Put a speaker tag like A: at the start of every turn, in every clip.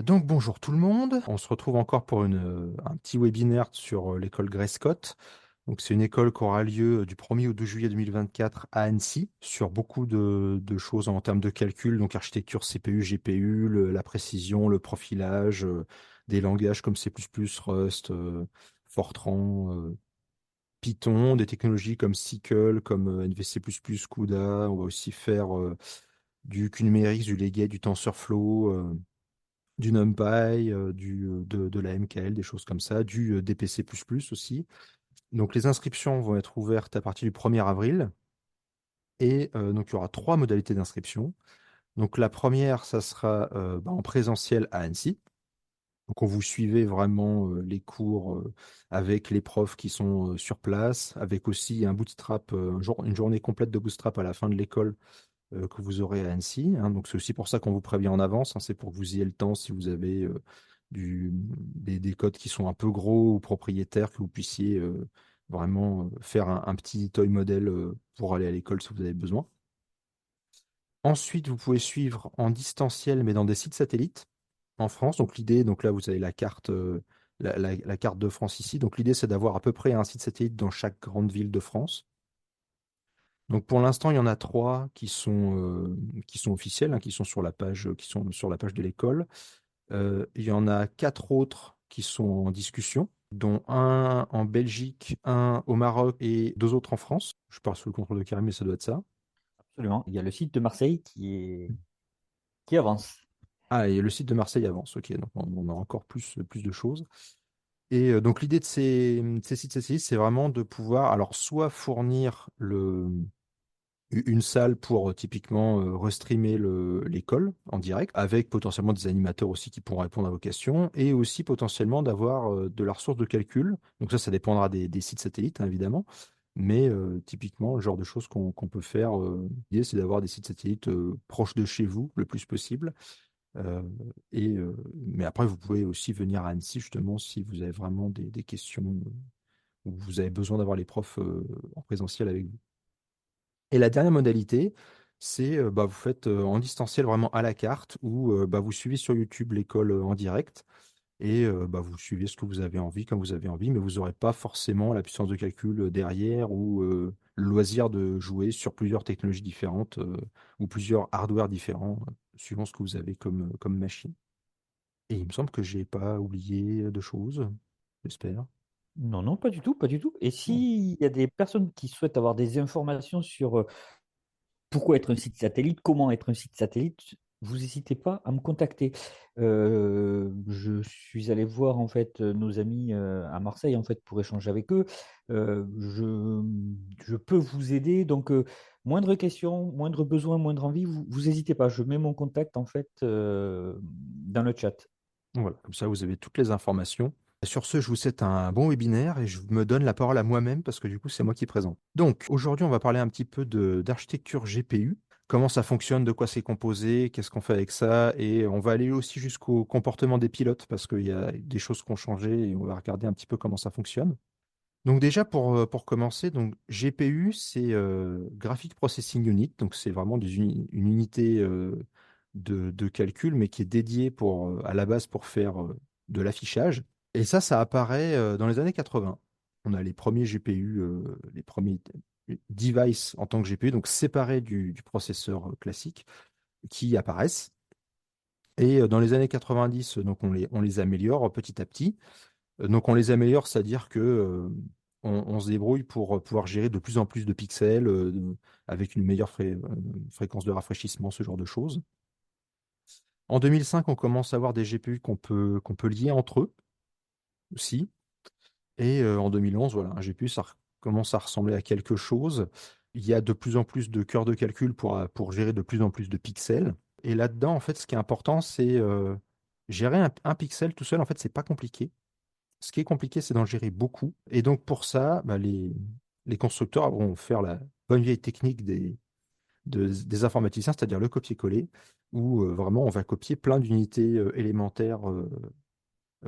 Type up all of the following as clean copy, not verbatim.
A: Donc bonjour tout le monde, on se retrouve encore pour un petit webinaire sur l'école Grescott. Donc c'est une école qui aura lieu du 1er au 2 juillet 2024 à Annecy sur beaucoup de choses en termes de calcul, donc architecture CPU, GPU, la précision, le profilage, des langages comme C++, Rust, Fortran, Python, des technologies comme SQL, comme NVC++, CUDA. On va aussi faire du QNumérique, du Leggett, du TensorFlow, du NumPy, de la MKL, des choses comme ça, du DPC++ aussi. Donc les inscriptions vont être ouvertes à partir du 1er avril et donc il y aura trois modalités d'inscription. Donc la première, ça sera en présentiel à Annecy. Donc on vous suivez vraiment les cours avec les profs qui sont sur place, avec aussi un bootstrap, une journée complète de bootstrap à la fin de l'école que vous aurez à Annecy, hein. Donc c'est aussi pour ça qu'on vous prévient en avance, hein. C'est pour que vous ayez le temps si vous avez des codes qui sont un peu gros ou propriétaires, que vous puissiez vraiment faire un petit toy modèle pour aller à l'école si vous avez besoin. Ensuite, vous pouvez suivre en distanciel, mais dans des sites satellites en France. Donc l'idée, donc là vous avez la carte, la carte de France ici. Donc l'idée, c'est d'avoir à peu près un site satellite dans chaque grande ville de France. Donc pour l'instant, il y en a trois qui sont officiels, hein, qui sont sur la page, qui sont sur la page de l'école. Il y en a quatre autres qui sont en discussion, dont un en Belgique, un au Maroc et deux autres en France. Je pars sous le contrôle de Karim, mais ça doit être ça.
B: Absolument. Il y a le site de Marseille qui avance.
A: Ah, et le site de Marseille avance, ok, donc on a encore plus de choses. Et donc l'idée de ces sites satellites, c'est vraiment de pouvoir, alors soit fournir une salle pour typiquement restreamer l'école en direct, avec potentiellement des animateurs aussi qui pourront répondre à vos questions, et aussi potentiellement d'avoir de la ressource de calcul. Donc ça dépendra des sites satellites, hein, évidemment. Mais typiquement, le genre de choses qu'on peut faire, l'idée, c'est d'avoir des sites satellites proches de chez vous le plus possible. Euh, mais après, vous pouvez aussi venir à Annecy, justement, si vous avez vraiment des questions où vous avez besoin d'avoir les profs en présentiel avec vous. Et la dernière modalité, c'est vous faites en distanciel vraiment à la carte ou vous suivez sur YouTube l'école en direct et vous suivez ce que vous avez envie quand vous avez envie, mais vous n'aurez pas forcément la puissance de calcul derrière ou le loisir de jouer sur plusieurs technologies différentes ou plusieurs hardware différents suivant ce que vous avez comme machine. Et il me semble que j'ai pas oublié de choses, j'espère.
B: Non, non, pas du tout, pas du tout. Et
A: Bon.
B: s'il y a des personnes qui souhaitent avoir des informations sur pourquoi être un site satellite, comment être un site satellite, vous n'hésitez pas à me contacter. Je suis allé voir en fait nos amis à Marseille en fait pour échanger avec eux. Je peux vous aider. Donc moindre question, moindre besoin, moindre envie, vous n'hésitez pas. Je mets mon contact en fait dans le chat.
A: Voilà, comme ça vous avez toutes les informations. Sur ce, je vous souhaite un bon webinaire et je me donne la parole à moi-même parce que du coup, c'est moi qui présente. Donc, aujourd'hui, on va parler un petit peu d'architecture GPU, comment ça fonctionne, de quoi c'est composé, qu'est-ce qu'on fait avec ça, et on va aller aussi jusqu'au comportement des pilotes parce qu'il y a des choses qui ont changé et on va regarder un petit peu comment ça fonctionne. Donc déjà, pour commencer, donc GPU, c'est Graphic Processing Unit, donc c'est vraiment une unité de calcul, mais qui est dédiée à la base pour faire de l'affichage. Et ça apparaît dans les années 80. On a les premiers GPU, les premiers devices en tant que GPU, donc séparés du processeur classique, qui apparaissent. Et dans les années 90, donc on les améliore petit à petit. Donc on les améliore, c'est-à-dire que on se débrouille pour pouvoir gérer de plus en plus de pixels avec une meilleure fréquence de rafraîchissement, ce genre de choses. En 2005, on commence à avoir des GPU qu'on peut lier entre eux aussi. Et en 2011, voilà, un GPU, commence à ressembler à quelque chose. Il y a de plus en plus de cœurs de calcul pour gérer de plus en plus de pixels. Et là-dedans, en fait, ce qui est important, c'est gérer un pixel tout seul. En fait, c'est pas compliqué. Ce qui est compliqué, c'est d'en gérer beaucoup. Et donc, pour ça, les constructeurs vont faire la bonne vieille technique des informaticiens, c'est-à-dire le copier-coller, où vraiment on va copier plein d'unités élémentaires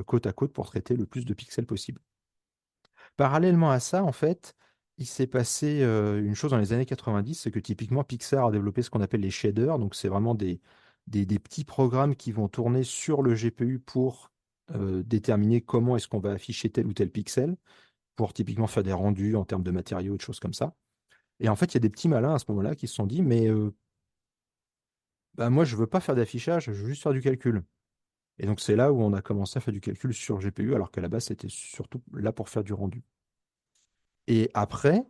A: côte à côte pour traiter le plus de pixels possible. Parallèlement à ça, en fait, il s'est passé une chose dans les années 90, c'est que typiquement Pixar a développé ce qu'on appelle les shaders. Donc, c'est vraiment des petits programmes qui vont tourner sur le GPU pour déterminer comment est-ce qu'on va afficher tel ou tel pixel, pour typiquement faire des rendus en termes de matériaux et de choses comme ça. Et en fait, il y a des petits malins à ce moment-là qui se sont dit, mais bah, moi, je veux pas faire d'affichage, je veux juste faire du calcul. Et donc, c'est là où on a commencé à faire du calcul sur GPU, alors qu'à la base, c'était surtout là pour faire du rendu. Et après,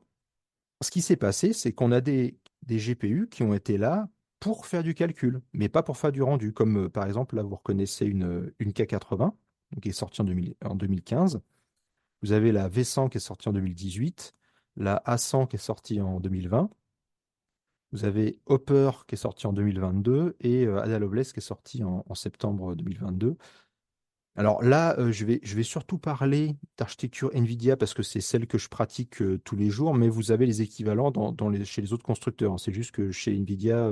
A: ce qui s'est passé, c'est qu'on a des GPU qui ont été là pour faire du calcul, mais pas pour faire du rendu. Comme par exemple, là, vous reconnaissez une K80, donc, qui est sortie en 2015. Vous avez la V100 qui est sortie en 2018, la A100 qui est sortie en 2020. Vous avez Hopper qui est sorti en 2022 et Ada Lovelace qui est sorti en septembre 2022. Alors là, je vais surtout parler d'architecture NVIDIA parce que c'est celle que je pratique tous les jours, mais vous avez les équivalents chez les autres constructeurs, hein. C'est juste que chez NVIDIA,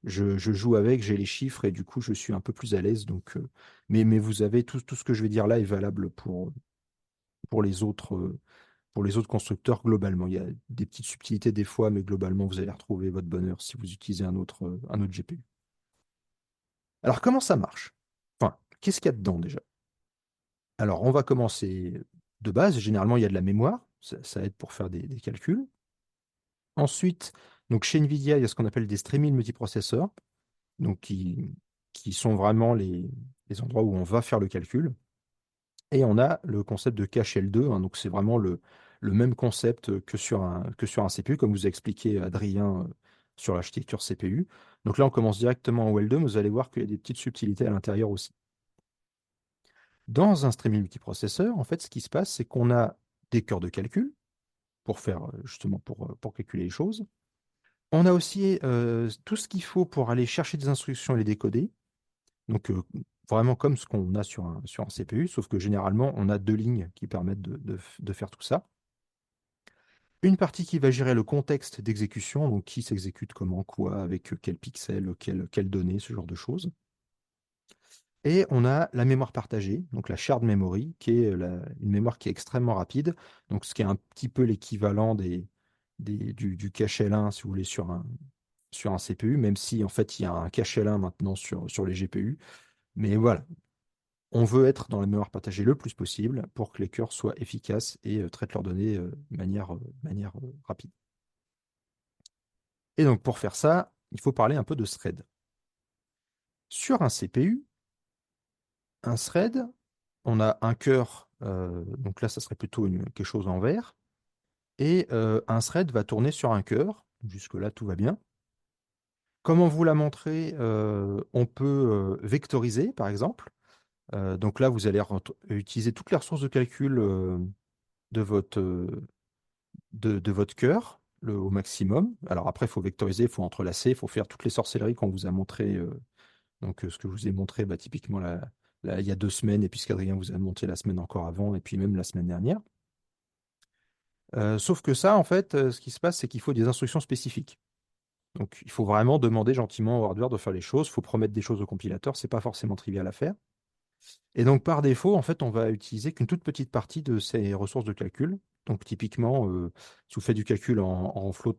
A: je joue avec, j'ai les chiffres et du coup, je suis un peu plus à l'aise. Donc, mais vous avez tout ce que je vais dire là est valable pour les pour les autres constructeurs globalement. Il y a des petites subtilités des fois, mais globalement, vous allez retrouver votre bonheur si vous utilisez un autre GPU. Alors, comment ça marche? Enfin, qu'est-ce qu'il y a dedans déjà? Alors, on va commencer de base. Généralement, il y a de la mémoire. Ça aide pour faire des calculs. Ensuite, donc chez NVIDIA, il y a ce qu'on appelle des streaming multiprocesseurs, donc qui sont vraiment les endroits où on va faire le calcul. Et on a le concept de cache L2, hein, donc c'est vraiment le même concept que sur un CPU, comme vous a expliqué Adrien sur l'architecture CPU. Donc là, on commence directement en L2, mais vous allez voir qu'il y a des petites subtilités à l'intérieur aussi. Dans un streaming multiprocesseur, en fait, ce qui se passe, c'est qu'on a des cœurs de calcul pour faire justement pour calculer les choses. On a aussi tout ce qu'il faut pour aller chercher des instructions et les décoder. Donc vraiment comme ce qu'on a sur un CPU, sauf que généralement, on a deux lignes qui permettent de faire tout ça. Une partie qui va gérer le contexte d'exécution, donc qui s'exécute comment, quoi, avec quel pixel, quelle donnée, ce genre de choses. Et on a la mémoire partagée, donc la shared memory, qui est une mémoire qui est extrêmement rapide, donc ce qui est un petit peu l'équivalent du cache L1, si vous voulez, sur un CPU, même si en fait il y a un cache L1 maintenant sur les GPU. Mais voilà, on veut être dans la mémoire partagée le plus possible pour que les cœurs soient efficaces et traitent leurs données de manière rapide. Et donc pour faire ça, il faut parler un peu de thread. Sur un CPU, un thread, on a un cœur, donc là ça serait plutôt quelque chose en vert, et un thread va tourner sur un cœur. Jusque-là, tout va bien. Comme on vous l'a montré, on peut vectoriser, par exemple. Donc là, vous allez utiliser toutes les ressources de calcul de de votre cœur au maximum. Alors après, il faut vectoriser, il faut entrelacer, il faut faire toutes les sorcelleries qu'on vous a montrées. Donc ce que je vous ai montré, bah, typiquement il y a 2 semaines, et puis ce qu'Adrien vous a montré la semaine encore avant, et puis même la semaine dernière. Sauf que ça, en fait, ce qui se passe, c'est qu'il faut des instructions spécifiques. Donc il faut vraiment demander gentiment au hardware de faire les choses. Il faut promettre des choses au compilateur. C'est pas forcément trivial à faire. Et donc, par défaut, en fait, on va utiliser qu'une toute petite partie de ces ressources de calcul. Donc, typiquement, si vous faites du calcul en float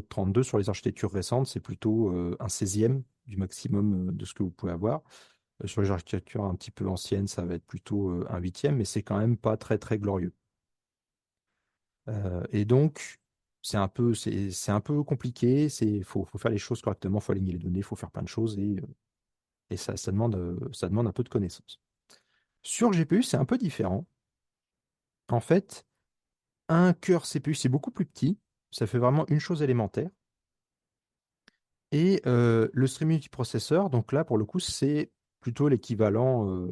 A: 32 sur les architectures récentes, c'est plutôt un 16e du maximum de ce que vous pouvez avoir. Sur les architectures un petit peu anciennes, ça va être plutôt un 8e, mais c'est quand même pas très, très glorieux. Et donc, c'est un peu compliqué. Faut faire les choses correctement, faut aligner les données, faut faire plein de choses et ça demande un peu de connaissances. Sur GPU, c'est un peu différent. En fait, un cœur CPU, c'est beaucoup plus petit. Ça fait vraiment une chose élémentaire. Et le streaming multiprocesseur, donc là, pour le coup, c'est plutôt l'équivalent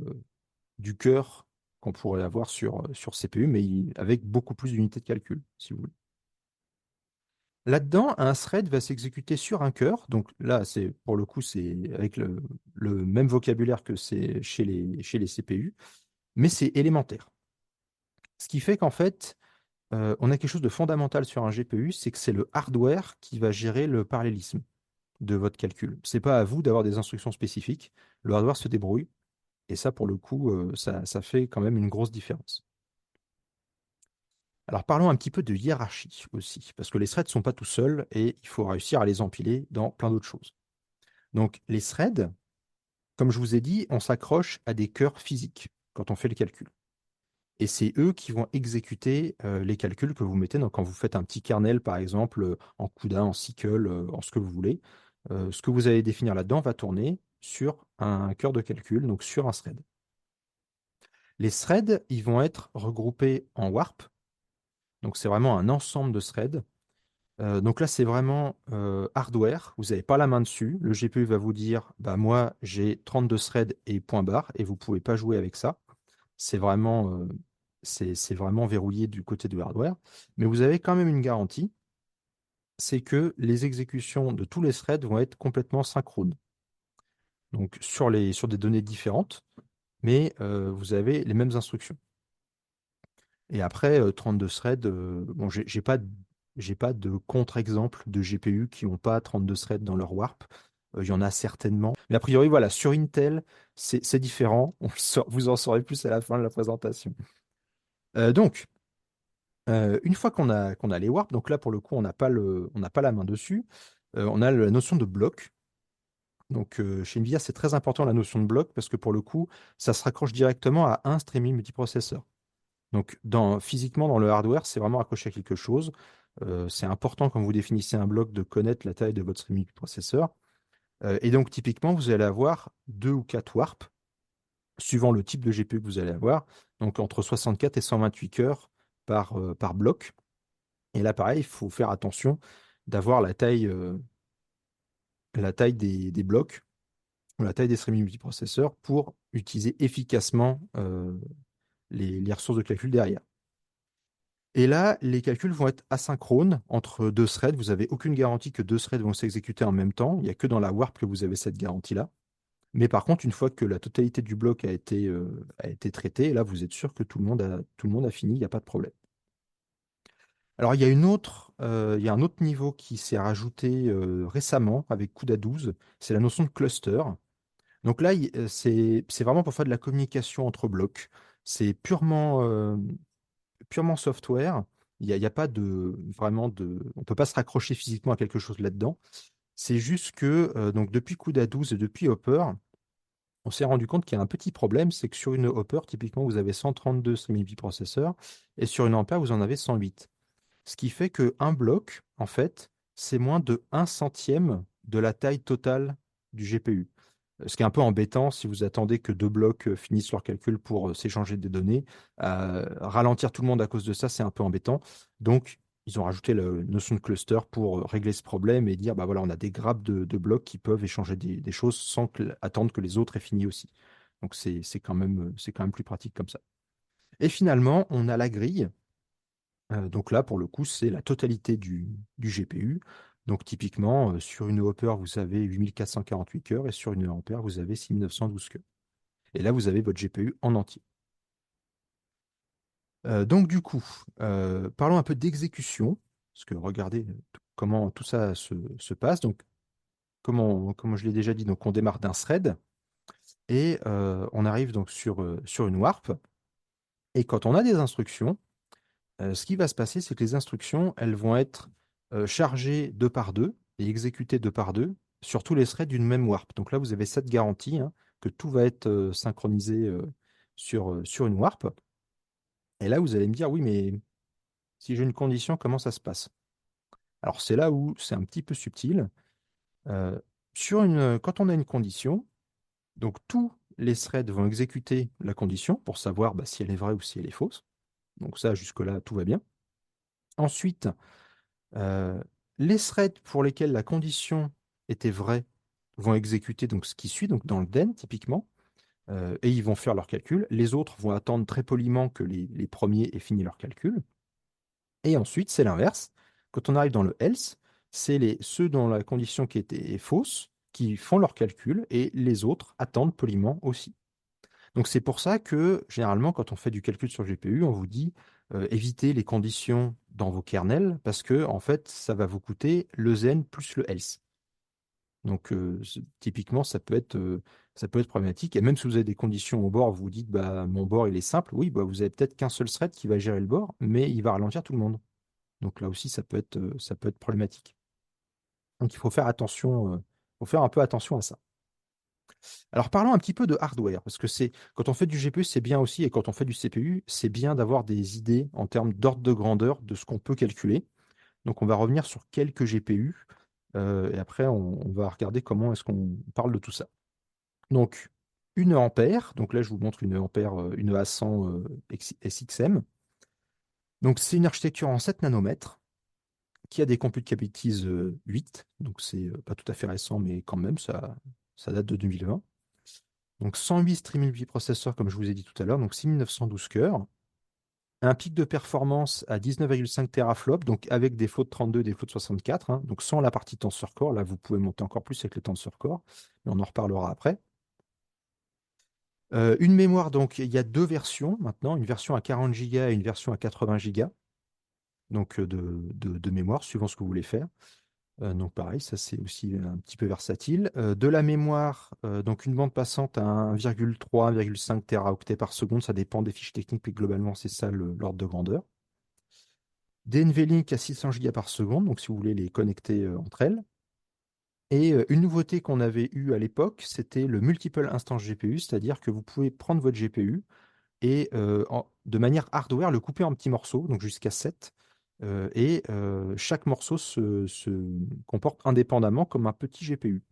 A: du cœur qu'on pourrait avoir sur CPU, mais avec beaucoup plus d'unités de calcul, si vous voulez. Là-dedans, un thread va s'exécuter sur un cœur. Donc là, pour le coup, c'est avec le même vocabulaire que c'est chez les CPU, mais c'est élémentaire. Ce qui fait qu'en fait, on a quelque chose de fondamental sur un GPU, c'est que c'est le hardware qui va gérer le parallélisme de votre calcul. C'est pas à vous d'avoir des instructions spécifiques. Le hardware se débrouille. Et ça, pour le coup, ça fait quand même une grosse différence. Alors parlons un petit peu de hiérarchie aussi, parce que les threads ne sont pas tout seuls et il faut réussir à les empiler dans plein d'autres choses. Donc les threads, comme je vous ai dit, on s'accroche à des cœurs physiques quand on fait le calcul. Et c'est eux qui vont exécuter les calculs que vous mettez. Donc, quand vous faites un petit kernel, par exemple, en CUDA, en SQL, en ce que vous voulez, ce que vous allez définir là-dedans va tourner sur un cœur de calcul, donc sur un thread. Les threads, ils vont être regroupés en warp. Donc, c'est vraiment un ensemble de threads. Donc là, c'est vraiment hardware. Vous n'avez pas la main dessus. Le GPU va vous dire, bah, moi, j'ai 32 threads et point barre, et vous ne pouvez pas jouer avec ça. C'est vraiment, c'est vraiment verrouillé du côté du hardware. Mais vous avez quand même une garantie, c'est que les exécutions de tous les threads vont être complètement synchrones. Donc sur des données différentes, mais vous avez les mêmes instructions. Et après, 32 threads, bon, j'ai pas de contre-exemple de GPU qui n'ont pas 32 threads dans leur warp. Il y en a certainement. Mais a priori, voilà, sur Intel, c'est différent. Vous en saurez plus à la fin de la présentation. Donc, une fois qu'on a les warps, donc là, pour le coup, on n'a pas la main dessus. On a la notion de bloc. Donc, chez NVIDIA, c'est très important la notion de bloc parce que pour le coup, ça se raccroche directement à un streaming multiprocesseur. Donc, physiquement, dans le hardware, c'est vraiment accroché à quelque chose. C'est important quand vous définissez un bloc de connaître la taille de votre streaming multiprocesseur. Et donc, typiquement, vous allez avoir 2 ou 4 warps, suivant le type de GPU que vous allez avoir. Donc, entre 64 et 128 cœurs par bloc. Et là, pareil, il faut faire attention d'avoir la taille des blocs, ou la taille des streaming multiprocesseurs pour utiliser efficacement les ressources de calcul derrière. Et là, les calculs vont être asynchrones entre 2 threads. Vous n'avez aucune garantie que 2 threads vont s'exécuter en même temps. Il n'y a que dans la warp que vous avez cette garantie-là. Mais par contre, une fois que la totalité du bloc a été traitée, là, vous êtes sûr que tout le monde a fini, il n'y a pas de problème. Alors, il y a un autre niveau qui s'est rajouté récemment avec CUDA 12, c'est la notion de cluster. Donc là, c'est vraiment pour faire de la communication entre blocs. C'est purement software. Il y a pas on peut pas se raccrocher physiquement à quelque chose là-dedans. C'est juste que donc depuis CUDA 12 et depuis Hopper, on s'est rendu compte qu'il y a un petit problème, c'est que sur une Hopper, typiquement, vous avez 132 streaming processeurs et sur une Ampere, vous en avez 108. Ce qui fait qu'un bloc, en fait, c'est moins de 1 centième de la taille totale du GPU. Ce qui est un peu embêtant si vous attendez que 2 blocs finissent leur calcul pour s'échanger des données. Ralentir tout le monde à cause de ça, c'est un peu embêtant. Donc, ils ont rajouté la notion de cluster pour régler ce problème et dire, bah voilà, on a des grappes de blocs qui peuvent échanger des choses sans attendre que les autres aient fini aussi. Donc, c'est quand même plus pratique comme ça. Et finalement, on a la grille. Donc là, pour le coup, c'est la totalité du GPU. Donc typiquement, sur une Hopper, vous avez 8448 cœurs et sur une Ampère, vous avez 6912 cœurs. Et là, vous avez votre GPU en entier. Donc du coup, parlons un peu d'exécution, parce que regardez comment tout ça se passe. Donc, comme je l'ai déjà dit, donc on démarre d'un thread et on arrive donc sur une warp. Et quand on a des instructions, ce qui va se passer, c'est que les instructions, elles vont être chargées 2 par 2 et exécutées 2 par 2 sur tous les threads d'une même warp. Donc là, vous avez cette garantie hein, que tout va être synchronisé sur une warp. Et là, vous allez me dire, oui, mais si j'ai une condition, comment ça se passe? Alors c'est là où c'est un petit peu subtil. Euh, Quand on a une condition, donc tous les threads vont exécuter la condition pour savoir bah, si elle est vraie ou si elle est fausse. Donc ça, jusque-là, tout va bien. Ensuite, Euh, les threads pour lesquels la condition était vraie vont exécuter donc ce qui suit, donc dans le den typiquement, et ils vont faire leur calcul. Les autres vont attendre très poliment que les premiers aient fini leur calcul. Et ensuite, c'est l'inverse. Quand on arrive dans le else, c'est ceux dont la condition qui était fausse qui font leur calcul et les autres attendent poliment aussi. Donc c'est pour ça que généralement, quand on fait du calcul sur GPU, on vous dit évitez les conditions dans vos kernels parce que en fait, ça va vous coûter le zen plus le else. Donc typiquement, ça peut être problématique. Et même si vous avez des conditions au bord, vous vous dites bah mon bord il est simple, oui, bah, vous avez peut-être qu'un seul thread qui va gérer le bord, mais il va ralentir tout le monde. Donc là aussi, ça peut être problématique. Donc il faut faire attention, faut faire un peu attention à ça. Alors parlons un petit peu de hardware, parce que quand on fait du GPU, c'est bien aussi, et quand on fait du CPU, c'est bien d'avoir des idées en termes d'ordre de grandeur de ce qu'on peut calculer. Donc on va revenir sur quelques GPU, et après on va regarder comment est-ce qu'on parle de tout ça. Donc une ampère, donc là je vous montre une ampère, une A100 SXM. Donc c'est une architecture en 7 nanomètres qui a des compute capacities 8, donc c'est pas tout à fait récent, mais quand même, ça date de 2020. Donc 108 streaming processeurs, comme je vous ai dit tout à l'heure, donc 6912 cœurs. Un pic de performance à 19,5 teraflops, donc avec des flots de 32 et des flots de 64, hein, donc sans la partie tensor core. Là, vous pouvez monter encore plus avec les tensor core, mais on en reparlera après. Une mémoire, donc il y a deux versions maintenant, une version à 40 Go et une version à 80 Go donc, de mémoire, suivant ce que vous voulez faire. Donc pareil, ça c'est aussi un petit peu versatile. De la mémoire, donc une bande passante à 1,3, 1,5 teraoctets par seconde, ça dépend des fiches techniques, mais globalement c'est ça l'ordre de grandeur. Des NVLink à 600 Go par seconde, donc si vous voulez les connecter entre elles. Et une nouveauté qu'on avait eue à l'époque, c'était le multiple instance GPU, c'est-à-dire que vous pouvez prendre votre GPU et de manière hardware le couper en petits morceaux, donc jusqu'à 7. Et chaque morceau se comporte indépendamment comme un petit GPU.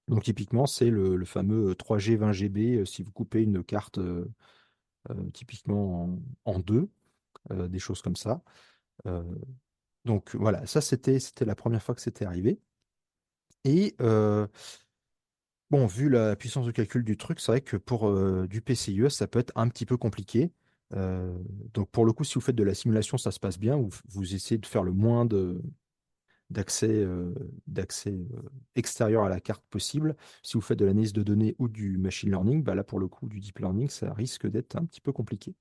A: Donc typiquement, c'est le fameux 3G 20 GB si vous coupez une carte typiquement en deux, des choses comme ça. Euh, donc voilà, ça c'était la première fois que c'était arrivé. Et bon, vu la puissance de calcul du truc, c'est vrai que pour du PCIe, ça peut être un petit peu compliqué. Euh, donc pour le coup, si vous faites de la simulation, ça se passe bien. Vous essayez de faire le moins d'accès extérieur à la carte possible. Si vous faites de l'analyse de données ou du machine learning, bah là pour le coup, du deep learning, ça risque d'être un petit peu compliqué.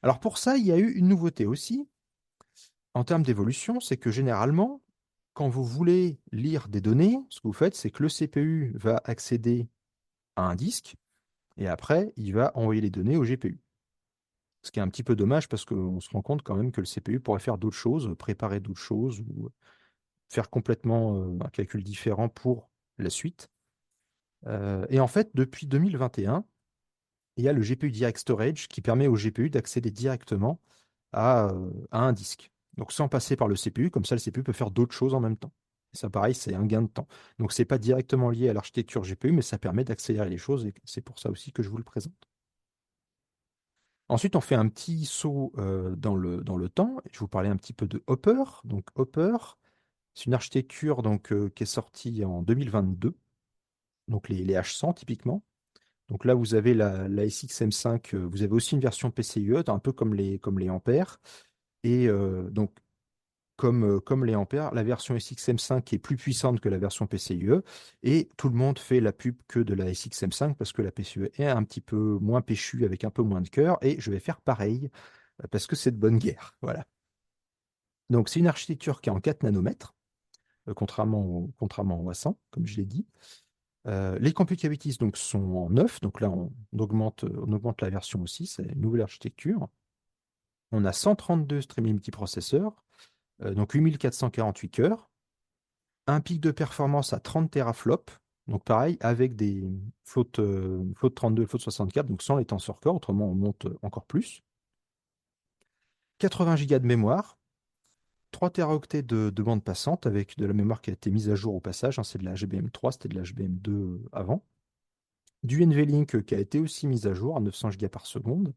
A: Alors pour ça, il y a eu une nouveauté aussi en termes d'évolution, c'est que généralement, quand vous voulez lire des données, ce que vous faites, c'est que le CPU va accéder à un disque et après, il va envoyer les données au GPU. Ce qui est un petit peu dommage parce qu'on se rend compte quand même que le CPU pourrait faire d'autres choses, préparer d'autres choses ou faire complètement un calcul différent pour la suite. Et en fait, depuis 2021, il y a le GPU Direct Storage qui permet au GPU d'accéder directement à un disque. Donc sans passer par le CPU, comme ça le CPU peut faire d'autres choses en même temps. Et ça, pareil, c'est un gain de temps. Donc c'est pas directement lié à l'architecture GPU, mais ça permet d'accélérer les choses et c'est pour ça aussi que je vous le présente. Ensuite, on fait un petit saut dans le temps. Je vous parlais un petit peu de Hopper. Donc Hopper, c'est une architecture donc, qui est sortie en 2022. Donc les H100 typiquement. Donc là, vous avez la SXM5, vous avez aussi une version PCIe, un peu comme les Ampères. Et donc, comme les Ampères, la version SXM5 est plus puissante que la version PCIe. Et tout le monde fait la pub que de la SXM5 parce que la PCIe est un petit peu moins péchue, avec un peu moins de cœur. Et je vais faire pareil parce que c'est de bonne guerre. Voilà. Donc, c'est une architecture qui est en 4 nanomètres, contrairement au A100, comme je l'ai dit. Les compute cavities donc, sont en 9, donc là on augmente la version aussi, c'est une nouvelle architecture. On a 132 streaming multiprocesseurs, donc 8448 cœurs, un pic de performance à 30 teraflops, donc pareil, avec des flottes 32 et flottes 64, donc sans les tensor core, autrement on monte encore plus. 80 Go de mémoire, 3 teraoctets de bande passante avec de la mémoire qui a été mise à jour au passage, hein, c'est de la HBM3, c'était de la HBM2 avant. Du NVLink qui a été aussi mis à jour à 900 Go par seconde,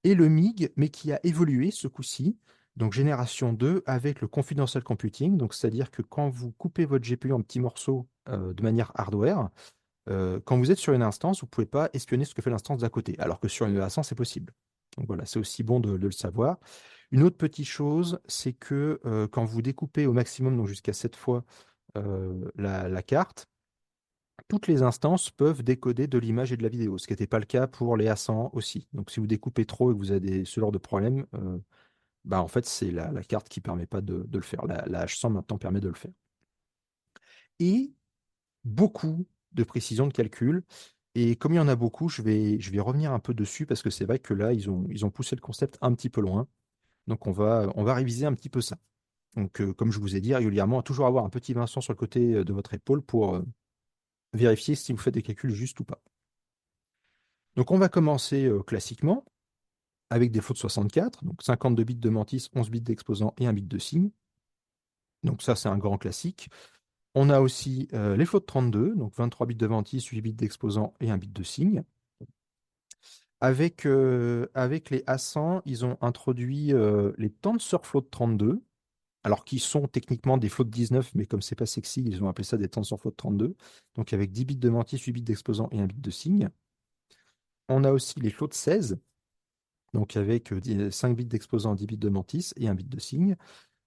A: et le MIG, mais qui a évolué ce coup-ci, donc génération 2 avec le confidential computing, donc c'est-à-dire que quand vous coupez votre GPU en petits morceaux de manière hardware, quand vous êtes sur une instance, vous ne pouvez pas espionner ce que fait l'instance d'à côté, alors que sur une instance, c'est possible. Donc voilà, c'est aussi bon de le savoir. Une autre petite chose, c'est que quand vous découpez au maximum, donc jusqu'à 7 fois la carte, toutes les instances peuvent décoder de l'image et de la vidéo, ce qui n'était pas le cas pour les A100 aussi. Donc si vous découpez trop et que vous avez ce genre de problème, bah en fait c'est la carte qui ne permet pas de le faire. La H100 maintenant permet de le faire. Et beaucoup de précision de calcul. Et comme il y en a beaucoup, je vais revenir un peu dessus parce que c'est vrai que là, ils ont poussé le concept un petit peu loin. Donc on va réviser un petit peu ça. Donc comme je vous ai dit régulièrement, toujours avoir un petit Vincent sur le côté de votre épaule vérifier si vous faites des calculs justes ou pas. Donc on va commencer classiquement avec des flots de 64, donc 52 bits de mantis, 11 bits d'exposant et 1 bit de signe. Donc ça, c'est un grand classique. On a aussi les flots de 32, donc 23 bits de mantis, 8 bits d'exposant et 1 bit de signe. Avec les A100, ils ont introduit les TensorFloat de 32, alors qui sont techniquement des flots de 19, mais comme c'est pas sexy, ils ont appelé ça des TensorFloat de 32. Donc avec 10 bits de mantis, 8 bits d'exposant et 1 bit de signe. On a aussi les flots de 16, donc avec 5 bits d'exposant, 10 bits de mantis et 1 bit de signe.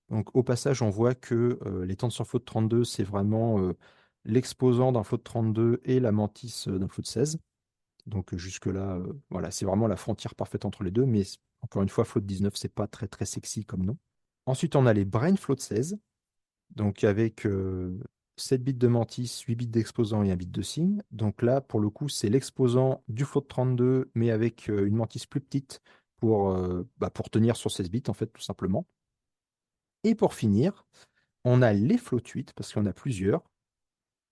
A: Donc au passage, on voit que les TensorFloat de 32, c'est vraiment l'exposant d'un float de 32 et la mantis d'un float de 16. Donc jusque-là, voilà, c'est vraiment la frontière parfaite entre les deux, mais encore une fois, float 19, c'est pas très très sexy comme nom. Ensuite, on a les brain float 16, donc avec 7 bits de mantis, 8 bits d'exposant et 1 bit de signe. Donc là, pour le coup, c'est l'exposant du float 32, mais avec une mantis plus petite pour tenir sur 16 bits, en fait, tout simplement. Et pour finir, on a les float 8, parce qu'il y en a plusieurs.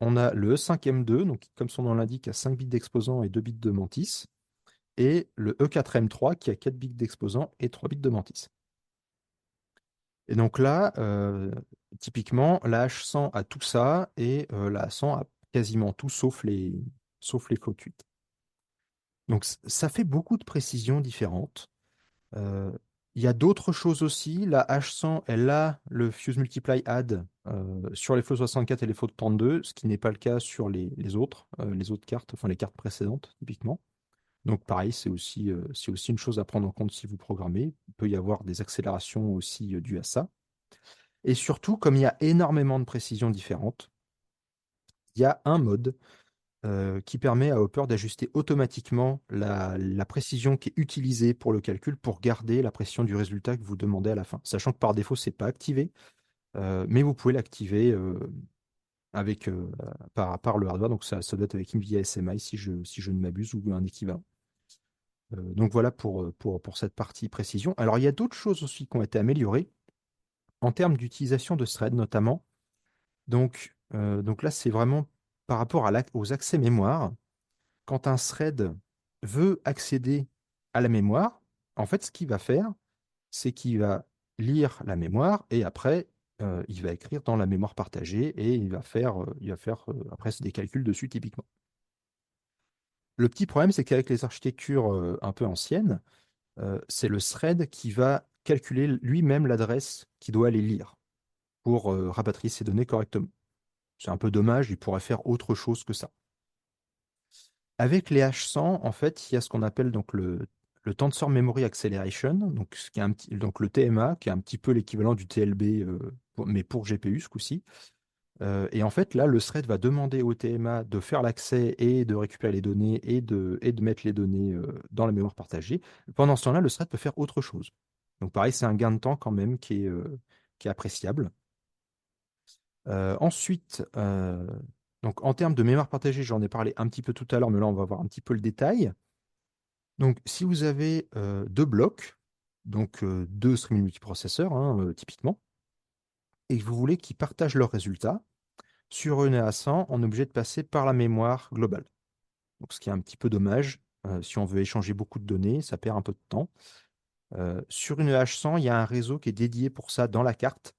A: On a le E5M2, donc comme son nom l'indique, a 5 bits d'exposant et 2 bits de mantis. Et le E4M3 qui a 4 bits d'exposant et 3 bits de mantis. Et donc là, typiquement, la H100 a tout ça et la A100 a quasiment tout sauf les float 8. Donc ça fait beaucoup de précisions différentes. Euh, Il y a d'autres choses aussi. La H100, elle a le Fuse Multiply Add sur les flots 64 et les flots 32, ce qui n'est pas le cas sur les autres cartes, enfin les cartes précédentes, typiquement. Donc pareil, c'est aussi une chose à prendre en compte si vous programmez. Il peut y avoir des accélérations aussi dues à ça. Et surtout, comme il y a énormément de précisions différentes, il y a un mode qui permet à Hopper d'ajuster automatiquement la précision qui est utilisée pour le calcul pour garder la précision du résultat que vous demandez à la fin. Sachant que par défaut, c'est pas activé, mais vous pouvez l'activer avec, par le hardware. Donc ça doit être avec NVIDIA SMI si je ne m'abuse ou un équivalent. Donc voilà pour cette partie précision. Alors il y a d'autres choses aussi qui ont été améliorées en termes d'utilisation de thread notamment. Donc là, c'est vraiment par rapport aux accès mémoire. Quand un thread veut accéder à la mémoire, en fait, ce qu'il va faire, c'est qu'il va lire la mémoire et après, il va écrire dans la mémoire partagée et il va faire après des calculs dessus typiquement. Le petit problème, c'est qu'avec les architectures un peu anciennes, c'est le thread qui va calculer lui-même l'adresse qu'il doit aller lire pour rapatrier ses données correctement. C'est un peu dommage, il pourrait faire autre chose que ça. Avec les H100, en fait, il y a ce qu'on appelle donc le Tensor Memory Acceleration, donc, donc le TMA, qui est un petit peu l'équivalent du TLB, mais pour GPU ce coup-ci. Et en fait, là, le thread va demander au TMA de faire l'accès et de récupérer les données et de mettre les données dans la mémoire partagée. Pendant ce temps-là, le thread peut faire autre chose. Donc pareil, c'est un gain de temps quand même qui est appréciable. Ensuite, donc en termes de mémoire partagée, j'en ai parlé un petit peu tout à l'heure, mais là, on va voir un petit peu le détail. Donc, si vous avez deux blocs, donc deux streaming multiprocesseurs, hein, typiquement, et que vous voulez qu'ils partagent leurs résultats, sur une A100, on est obligé de passer par la mémoire globale. Donc, ce qui est un petit peu dommage. Si on veut échanger beaucoup de données, ça perd un peu de temps. Sur une H100, il y a un réseau qui est dédié pour ça dans la carte.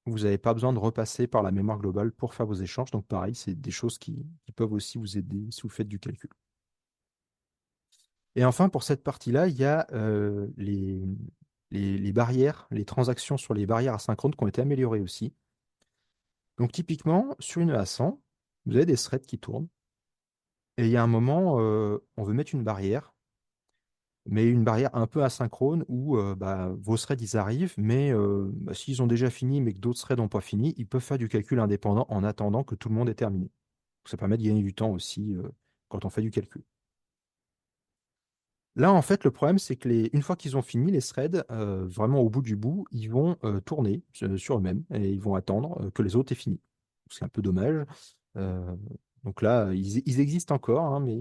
A: Vous n'avez pas besoin de repasser par la mémoire globale pour faire vos échanges. Donc, pareil, c'est des choses qui peuvent aussi vous aider si vous faites du calcul. Et enfin, pour cette partie-là, il y a les barrières, les transactions sur les barrières asynchrones qui ont été améliorées aussi. Donc, typiquement, sur une A100, vous avez des threads qui tournent. Et il y a un moment, on veut mettre une barrière, mais une barrière un peu asynchrone où vos threads, ils arrivent, mais s'ils ont déjà fini, mais que d'autres threads n'ont pas fini, ils peuvent faire du calcul indépendant en attendant que tout le monde ait terminé. Donc, ça permet de gagner du temps aussi quand on fait du calcul. Là, en fait, le problème, c'est que une fois qu'ils ont fini, les threads, vraiment au bout du bout, ils vont tourner sur eux-mêmes et ils vont attendre que les autres aient fini. C'est un peu dommage. Euh, donc là, ils existent encore, hein, mais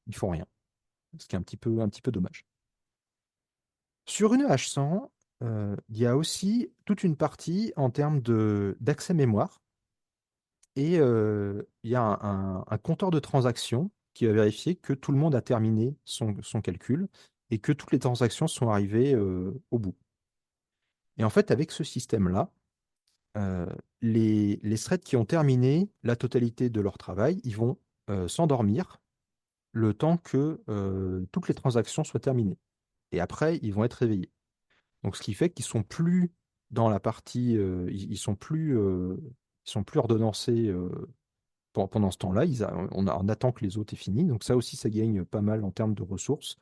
A: ils font rien. Ce qui est un petit peu dommage. Sur une H100, il y a aussi toute une partie en termes d'accès mémoire. Et il y a un compteur de transactions qui va vérifier que tout le monde a terminé son calcul et que toutes les transactions sont arrivées au bout. Et en fait, avec ce système-là, euh, les threads qui ont terminé la totalité de leur travail, ils vont s'endormir le temps que toutes les transactions soient terminées. Et après, ils vont être réveillés. Donc, ce qui fait qu'ils sont plus dans la partie, ils sont plus ordonnancés pendant ce temps-là. On attend que les autres aient fini. Donc, ça aussi, ça gagne pas mal en termes de ressources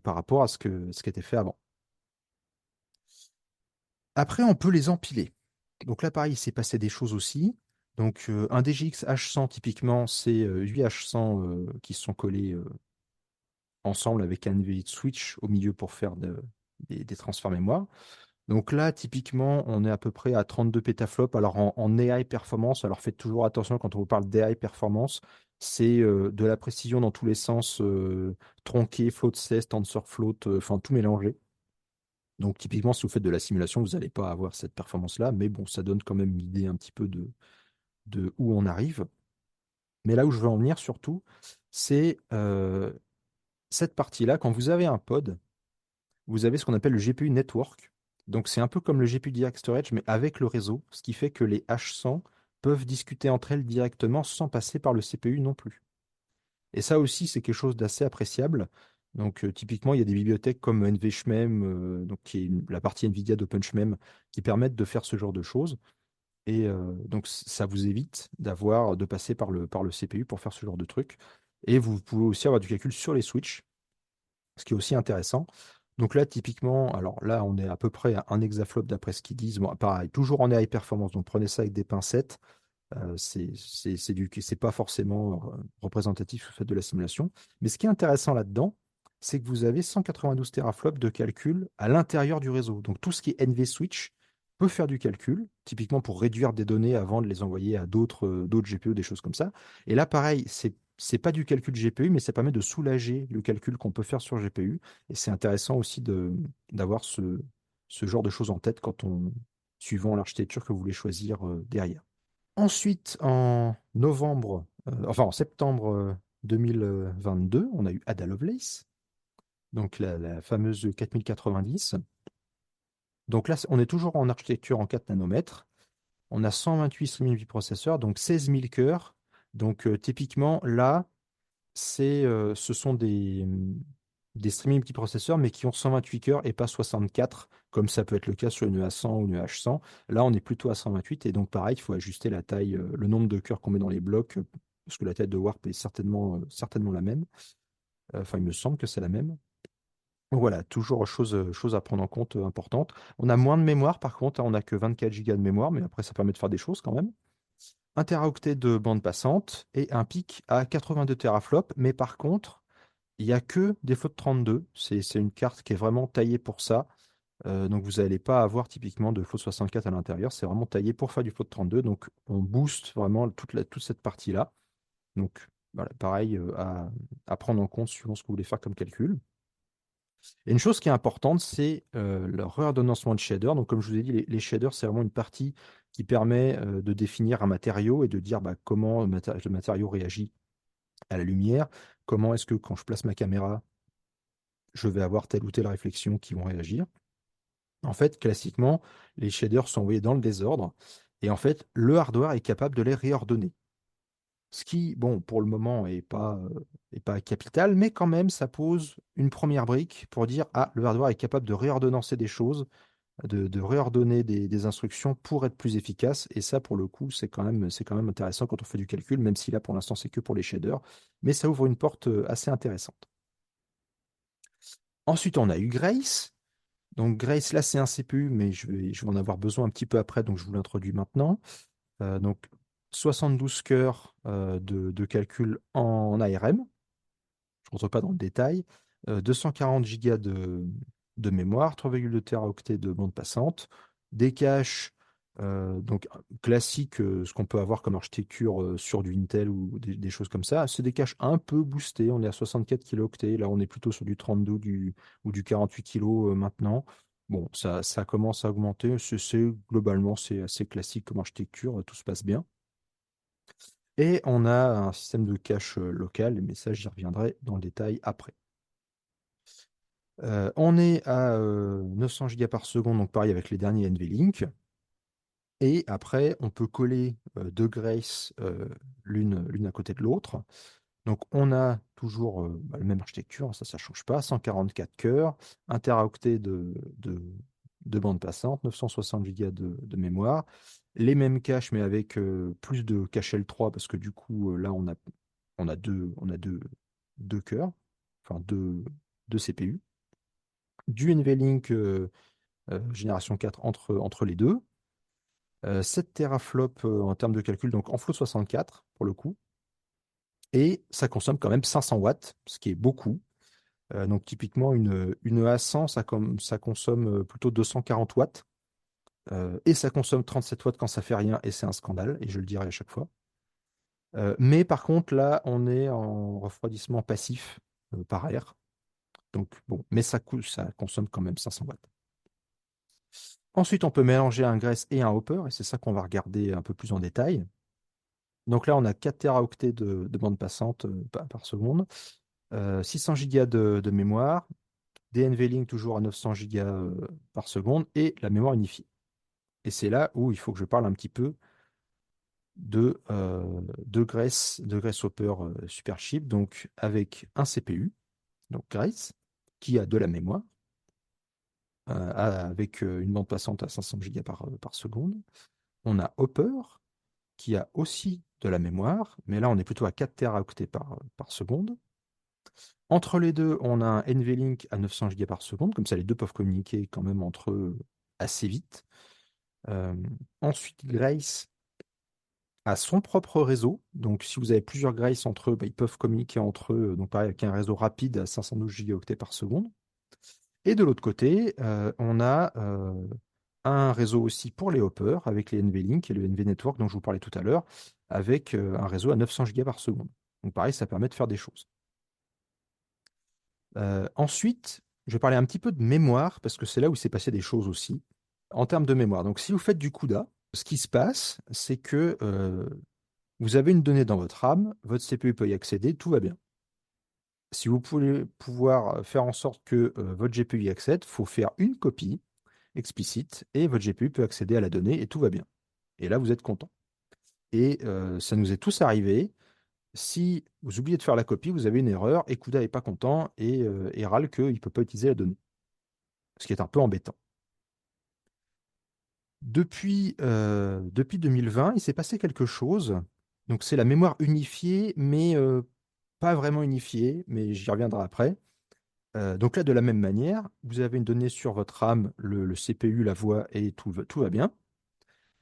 A: par rapport à ce qui était fait avant. Après, on peut les empiler. Donc là, pareil, il s'est passé des choses aussi. Donc, un DGX H100, typiquement, c'est 8 H100 qui se sont collés ensemble avec un NVIDIA switch au milieu pour faire des transferts mémoire. Donc là, typiquement, on est à peu près à 32 pétaflops. Alors en AI performance, alors faites toujours attention quand on vous parle d'AI performance, c'est de la précision dans tous les sens, tronqué, float 16, TensorFloat, enfin tout mélangé. Donc typiquement, si vous faites de la simulation, vous n'allez pas avoir cette performance-là, mais bon, ça donne quand même une idée un petit peu de où on arrive. Mais là où je veux en venir surtout, c'est cette partie-là, quand vous avez un pod, vous avez ce qu'on appelle le GPU network. Donc c'est un peu comme le GPU Direct Storage, mais avec le réseau, ce qui fait que les H100 peuvent discuter entre elles directement sans passer par le CPU non plus. Et ça aussi, c'est quelque chose d'assez appréciable. Donc typiquement, il y a des bibliothèques comme NVShmem, donc qui est la partie NVIDIA d'OpenShmem, qui permettent de faire ce genre de choses. Et donc ça vous évite de passer par le CPU pour faire ce genre de truc. Et vous pouvez aussi avoir du calcul sur les switches, ce qui est aussi intéressant. Donc là, typiquement, alors là, on est à peu près à un exaflop d'après ce qu'ils disent. Bon, pareil, toujours en high performance, donc prenez ça avec des pincettes. C'est pas forcément représentatif du fait de la simulation. Mais ce qui est intéressant là-dedans, c'est que vous avez 192 teraflops de calcul à l'intérieur du réseau. Donc tout ce qui est NVSwitch peut faire du calcul, typiquement pour réduire des données avant de les envoyer à d'autres GPU, des choses comme ça. Et là, pareil, c'est pas du calcul GPU, mais ça permet de soulager le calcul qu'on peut faire sur GPU. Et c'est intéressant aussi d'avoir ce genre de choses en tête suivant l'architecture que vous voulez choisir derrière. Ensuite, en septembre 2022, on a eu Ada Lovelace, donc la fameuse 4090. Donc là, on est toujours en architecture en 4 nanomètres. On a 128 streaming processeurs, donc 16 000 cœurs. Donc typiquement, là, ce sont des streaming multiprocesseurs, mais qui ont 128 cœurs et pas 64, comme ça peut être le cas sur une A100 ou une H100. Là, on est plutôt à 128, et donc pareil, il faut ajuster la taille, le nombre de cœurs qu'on met dans les blocs, parce que la taille de Warp est certainement la même. Enfin, il me semble que c'est la même. Donc voilà, toujours chose à prendre en compte importante. On a moins de mémoire, par contre, hein, on n'a que 24 Go de mémoire, mais après, ça permet de faire des choses quand même. Un teraoctet de bande passante et un pic à 82 teraflops, mais par contre, il n'y a que des flottes 32. C'est une carte qui est vraiment taillée pour ça. Donc vous n'allez pas avoir typiquement de flotte 64 à l'intérieur. C'est vraiment taillé pour faire du flotte 32. Donc on booste vraiment toute cette partie-là. Donc voilà, pareil à prendre en compte suivant ce que vous voulez faire comme calcul. Et une chose qui est importante, c'est le réordonnancement de shader. Donc comme je vous ai dit, les shaders, c'est vraiment une partie qui permet de définir un matériau et de dire bah, comment le matériau réagit à la lumière, comment est-ce que quand je place ma caméra, je vais avoir telle ou telle réflexion qui vont réagir. En fait, classiquement, les shaders sont envoyés dans le désordre et en fait, le hardware est capable de les réordonner. Ce qui, bon, pour le moment, est pas capital, mais quand même, ça pose une première brique pour dire, ah, le hardware est capable de réordonnancer des choses, de réordonner des instructions pour être plus efficace. Et ça, pour le coup, c'est quand même intéressant quand on fait du calcul, même si là, pour l'instant, c'est que pour les shaders. Mais ça ouvre une porte assez intéressante. Ensuite, on a eu Grace. Donc Grace, là, c'est un CPU, mais je vais en avoir besoin un petit peu après, donc je vous l'introduis maintenant. Donc 72 cœurs de calcul en ARM. Je ne rentre pas dans le détail. 240 Go de mémoire, 3,2 Teraoctets de bande passante, des caches donc classiques, ce qu'on peut avoir comme architecture sur du Intel ou des choses comme ça. C'est des caches un peu boostées. On est à 64 kilooctets. Là, on est plutôt sur du 32 ou du 48 kilos maintenant. Bon, ça commence à augmenter. Globalement, c'est assez classique comme architecture. Tout se passe bien. Et on a un système de cache local, mais ça, j'y reviendrai dans le détail après. On est à 900 Go par seconde, donc pareil avec les derniers NVLink. Et après, on peut coller deux Grace l'une à côté de l'autre. Donc, on a toujours la même architecture, ça ne change pas. 144 cœurs, 1 teraoctet de bande passante, 960 Go de mémoire. Les mêmes caches, mais avec plus de cache L3, parce que du coup, là, on a deux cœurs, enfin deux CPU. Du NVLink génération 4 entre les deux. 7 teraflops en termes de calcul, donc en float 64 pour le coup. Et ça consomme quand même 500 watts, ce qui est beaucoup. Donc typiquement, une A100, ça consomme plutôt 240 watts. Et ça consomme 37 watts quand ça fait rien, et c'est un scandale, et je le dirai à chaque fois. Mais par contre, là, on est en refroidissement passif par air. Donc bon, mais ça consomme quand même 500 watts. Ensuite, on peut mélanger un Grace et un Hopper, et c'est ça qu'on va regarder un peu plus en détail. Donc là, on a 4 teraoctets de bande passante par seconde, 600 Go de mémoire, des NVLink toujours à 900 Go par seconde et la mémoire unifiée. Et c'est là où il faut que je parle un petit peu de Grace Hopper Superchip, donc avec un CPU, donc Grace, qui a de la mémoire, avec une bande passante à 500 Go par seconde. On a Hopper, qui a aussi de la mémoire, mais là on est plutôt à 4 teraoctets par seconde. Entre les deux, on a un NVLink à 900 Go par seconde, comme ça les deux peuvent communiquer quand même entre eux assez vite. Euh, Ensuite, Grace a son propre réseau, donc si vous avez plusieurs Grace entre eux, bah, ils peuvent communiquer entre eux, donc pareil avec un réseau rapide à 512 Go par seconde. Et de l'autre côté, on a un réseau aussi pour les hoppers avec les NVLink et le NV Network dont je vous parlais tout à l'heure, avec un réseau à 900 Go par seconde. Donc pareil, ça permet de faire des choses. Ensuite, je vais parler un petit peu de mémoire, parce que c'est là où il s'est passé des choses aussi, en termes de mémoire. Donc si vous faites du CUDA, ce qui se passe, c'est que vous avez une donnée dans votre RAM, votre CPU peut y accéder, tout va bien. Si vous voulez pouvoir faire en sorte que votre GPU y accède, il faut faire une copie explicite et votre GPU peut accéder à la donnée et tout va bien. Et là, vous êtes content. Et ça nous est tous arrivé. Si vous oubliez de faire la copie, vous avez une erreur et CUDA n'est pas content et râle qu'il ne peut pas utiliser la donnée. Ce qui est un peu embêtant. Depuis 2020, il s'est passé quelque chose. Donc c'est la mémoire unifiée, mais pas vraiment unifiée, mais j'y reviendrai après. Donc là, de la même manière, vous avez une donnée sur votre RAM, le CPU, la voix, et tout va bien.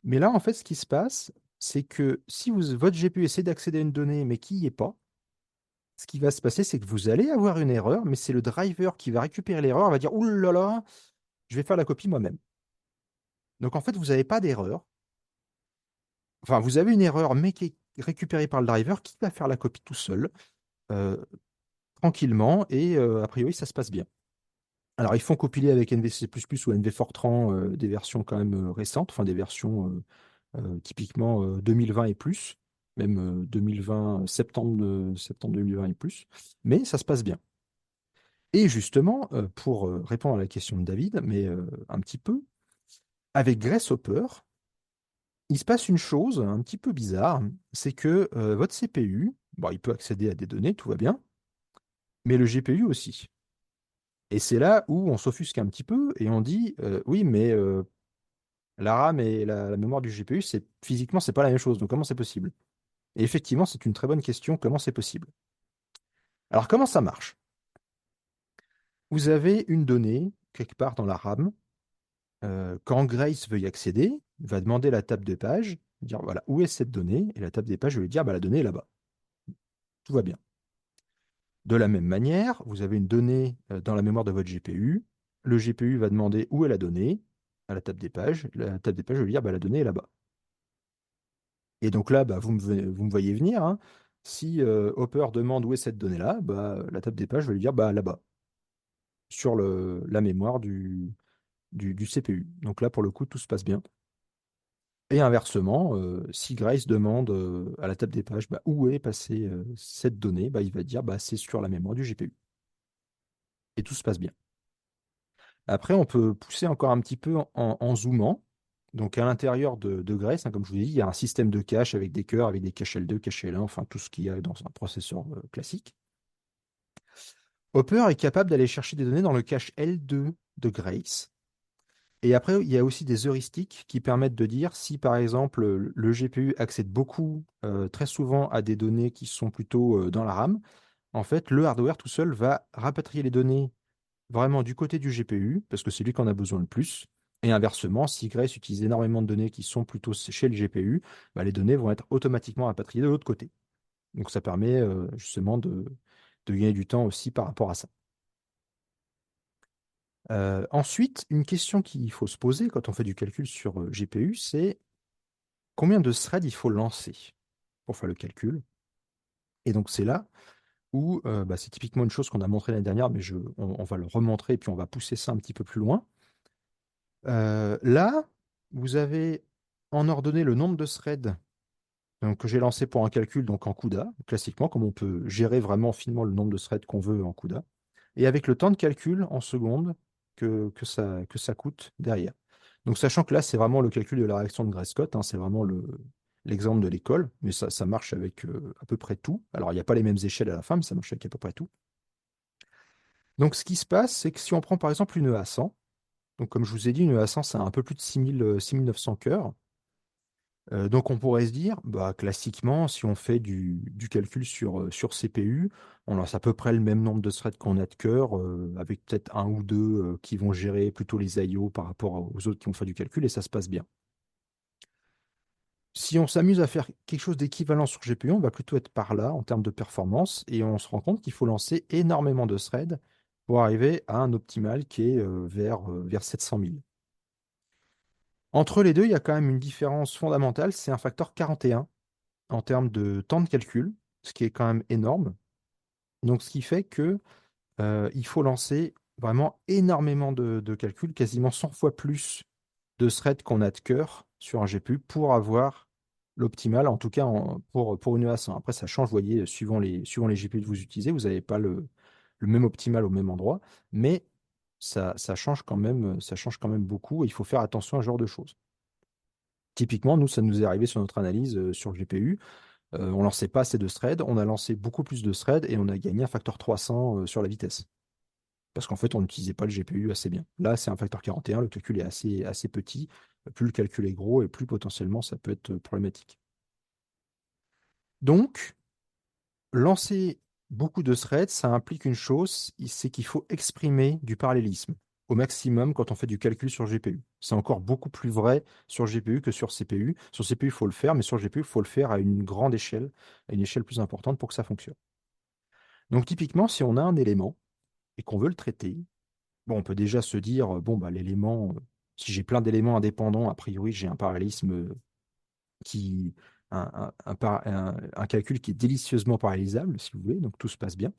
A: Mais là, en fait, ce qui se passe, c'est que si votre GPU essaie d'accéder à une donnée, mais qui n'y est pas, ce qui va se passer, c'est que vous allez avoir une erreur, mais c'est le driver qui va récupérer l'erreur, va dire, ouh là là, je vais faire la copie moi-même. Donc en fait, vous n'avez pas d'erreur. Enfin, vous avez une erreur, mais qui est récupérée par le driver, qui va faire la copie tout seul, euh, tranquillement, et a priori, ça se passe bien. Alors, ils font compiler avec NVC++ ou NV Fortran des versions quand même récentes, enfin des versions typiquement 2020 et plus, même 2020, septembre 2020 et plus, mais ça se passe bien. Et justement, pour répondre à la question de David, mais un petit peu, avec Grasshopper, il se passe une chose un petit peu bizarre, c'est que votre CPU, bon, il peut accéder à des données, tout va bien, mais le GPU aussi. Et c'est là où on s'offusque un petit peu et on dit, oui, mais la RAM et la mémoire du GPU, physiquement, c'est pas la même chose. Donc comment c'est possible? Et effectivement, c'est une très bonne question. Comment c'est possible? Alors comment ça marche? Vous avez une donnée quelque part dans la RAM. Quand Grace veut y accéder, il va demander la table de page, dire voilà, où est cette donnée? Et la table des pages, je vais lui dire bah, la donnée est là-bas. Tout va bien. De la même manière, vous avez une donnée dans la mémoire de votre GPU. Le GPU va demander où est la donnée à la table des pages. La table des pages, je vais lui dire bah, la donnée est là-bas. Et donc là, bah, vous me voyez venir, hein. Si Hopper demande où est cette donnée-là, bah, la table des pages, je vais lui dire bah, là-bas, sur la mémoire du CPU. Donc là, pour le coup, tout se passe bien. Et inversement, si Grace demande à la table des pages bah, où est passée cette donnée, bah, il va dire bah, c'est sur la mémoire du GPU. Et tout se passe bien. Après, on peut pousser encore un petit peu en zoomant. Donc, à l'intérieur de Grace, hein, comme je vous l'ai dit, il y a un système de cache avec des cœurs, avec des caches L2, caches L1, enfin tout ce qu'il y a dans un processeur classique. Hopper est capable d'aller chercher des données dans le cache L2 de Grace. Et après, il y a aussi des heuristiques qui permettent de dire si, par exemple, le GPU accède beaucoup, très souvent, à des données qui sont plutôt dans la RAM. En fait, le hardware tout seul va rapatrier les données vraiment du côté du GPU, parce que c'est lui qui en a besoin le plus. Et inversement, si Grace utilise énormément de données qui sont plutôt chez le GPU, bah, les données vont être automatiquement rapatriées de l'autre côté. Donc ça permet justement de gagner du temps aussi par rapport à ça. Ensuite, une question qu'il faut se poser quand on fait du calcul sur GPU, c'est combien de threads il faut lancer pour faire le calcul. Et donc c'est là où bah, c'est typiquement une chose qu'on a montré l'année dernière, mais on va le remontrer et puis on va pousser ça un petit peu plus loin. Là, vous avez en ordonnée le nombre de threads donc, que j'ai lancé pour un calcul donc en CUDA, classiquement, comme on peut gérer vraiment finement le nombre de threads qu'on veut en CUDA, et avec le temps de calcul en secondes que ça coûte derrière. Donc, sachant que là, c'est vraiment le calcul de la réaction de Gray-Scott, hein, c'est vraiment l'exemple de l'école, mais ça marche avec à peu près tout. Alors, il n'y a pas les mêmes échelles à la fin, mais ça marche avec à peu près tout. Donc, ce qui se passe, c'est que si on prend par exemple une EA100, donc comme je vous ai dit, une EA100, c'est un peu plus de 6900 cœurs. Donc on pourrait se dire, bah, classiquement, si on fait du calcul sur CPU, on lance à peu près le même nombre de threads qu'on a de cœurs, avec peut-être un ou deux qui vont gérer plutôt les IO par rapport aux autres qui ont fait du calcul, et ça se passe bien. Si on s'amuse à faire quelque chose d'équivalent sur GPU, on va plutôt être par là en termes de performance, et on se rend compte qu'il faut lancer énormément de threads pour arriver à un optimal qui est vers 700 000. Entre les deux, il y a quand même une différence fondamentale, c'est un facteur 41 en termes de temps de calcul, ce qui est quand même énorme. Donc, ce qui fait que il faut lancer vraiment énormément de calculs, quasiment 100 fois plus de threads qu'on a de cœur sur un GPU pour avoir l'optimal, en tout cas pour une EA100. Après, ça change, vous voyez, suivant les GPU que vous utilisez, vous n'avez pas le même optimal au même endroit, mais ça change quand même beaucoup et il faut faire attention à ce genre de choses. Typiquement, nous, ça nous est arrivé sur notre analyse sur le GPU. On lançait pas assez de threads, on a lancé beaucoup plus de threads et on a gagné un facteur 300 sur la vitesse. Parce qu'en fait, on n'utilisait pas le GPU assez bien. Là, c'est un facteur 41, le calcul est assez petit. Plus le calcul est gros et plus potentiellement ça peut être problématique. Donc, lancer beaucoup de threads, ça implique une chose, c'est qu'il faut exprimer du parallélisme au maximum quand on fait du calcul sur GPU. C'est encore beaucoup plus vrai sur GPU que sur CPU. Sur CPU, il faut le faire, mais sur GPU, il faut le faire à une grande échelle, à une échelle plus importante pour que ça fonctionne. Donc typiquement, si on a un élément et qu'on veut le traiter, bon, on peut déjà se dire, bon, bah, l'élément, si j'ai plein d'éléments indépendants, a priori, j'ai un parallélisme qui, un calcul qui est délicieusement parallélisable, si vous voulez, donc tout se passe bien.